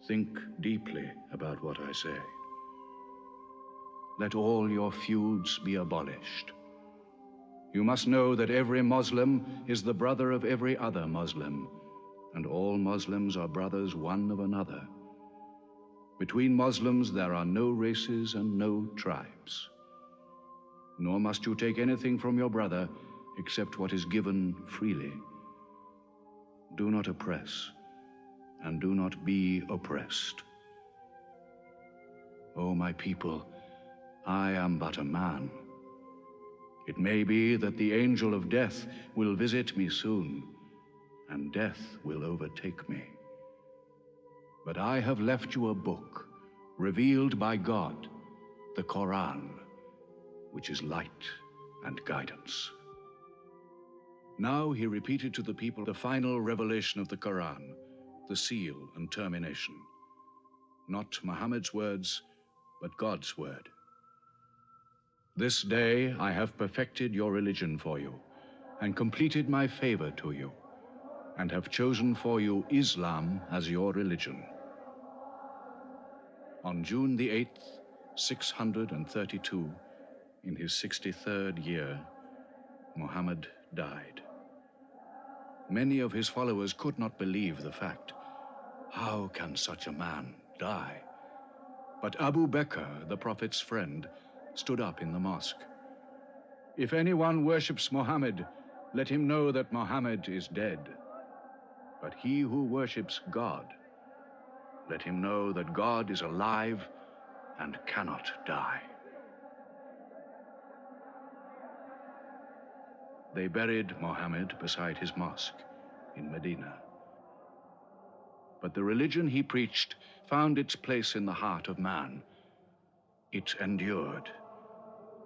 Think deeply about what I say. Let all your feuds be abolished. You must know that every Muslim is the brother of every other Muslim, and all Muslims are brothers one of another. Between Muslims there are no races and no tribes. Nor must you take anything from your brother except what is given freely. Do not oppress, and do not be oppressed. O my people, I am but a man. It may be that the angel of death will visit me soon, and death will overtake me. But I have left you a book, revealed by God, the Quran, which is light and guidance. Now he repeated to the people the final revelation of the Quran, the seal and termination. Not Muhammad's words, but God's word. This day I have perfected your religion for you, and completed my favor to you, and have chosen for you Islam as your religion. On June the 8th, 632, in his 63rd year, Muhammad died. Many of his followers could not believe the fact. How can such a man die? But Abu Bakr, the Prophet's friend, stood up in the mosque. If anyone worships Muhammad, let him know that Muhammad is dead. But he who worships God, let him know that God is alive and cannot die. They buried Muhammad beside his mosque in Medina. But the religion he preached found its place in the heart of man. It endured.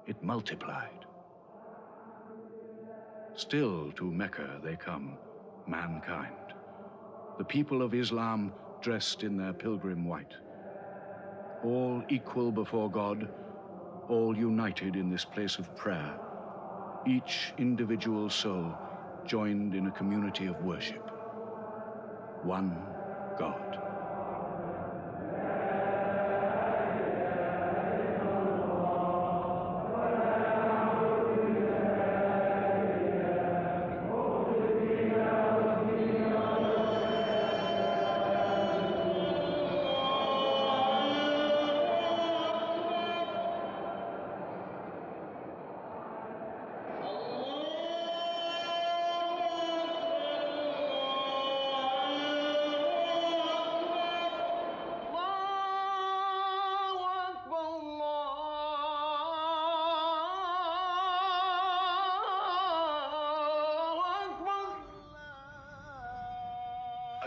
It multiplied. Still to Mecca they come, mankind. The people of Islam dressed in their pilgrim white. All equal before God, all united in this place of prayer. Each individual soul joined in a community of worship. One God.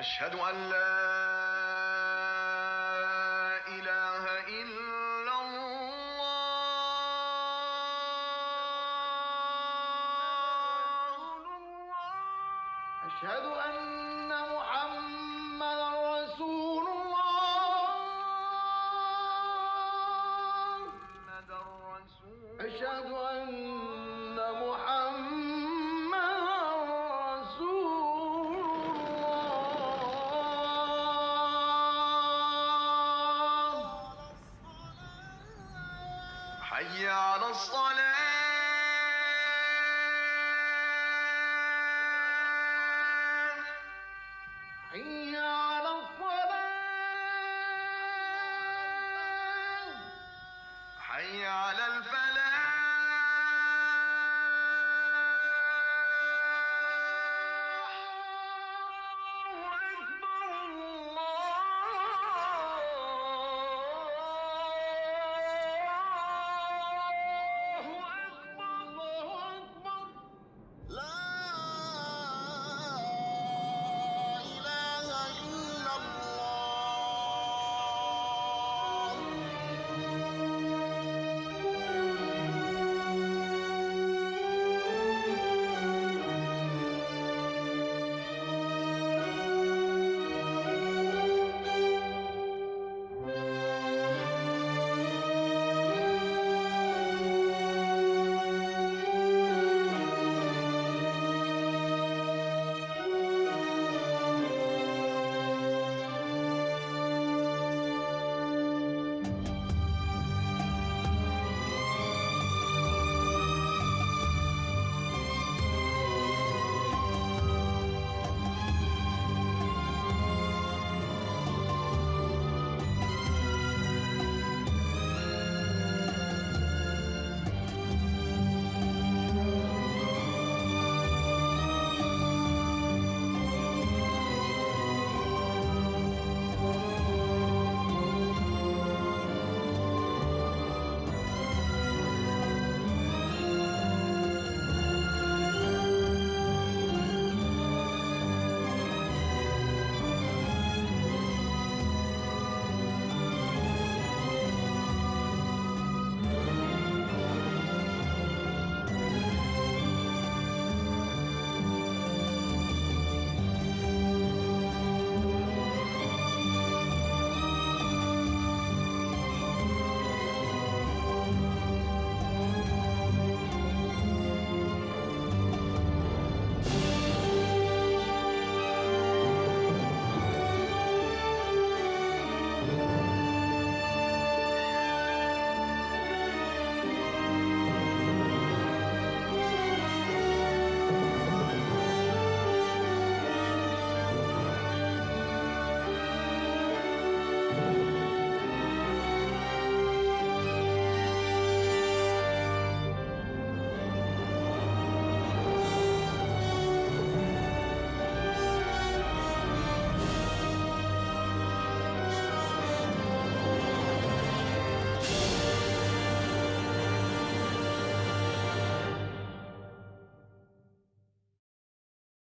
أشهد أن لا أشهد أن محمدا رسول الله أشهد أن محمدا رسول الله حي على الصلاة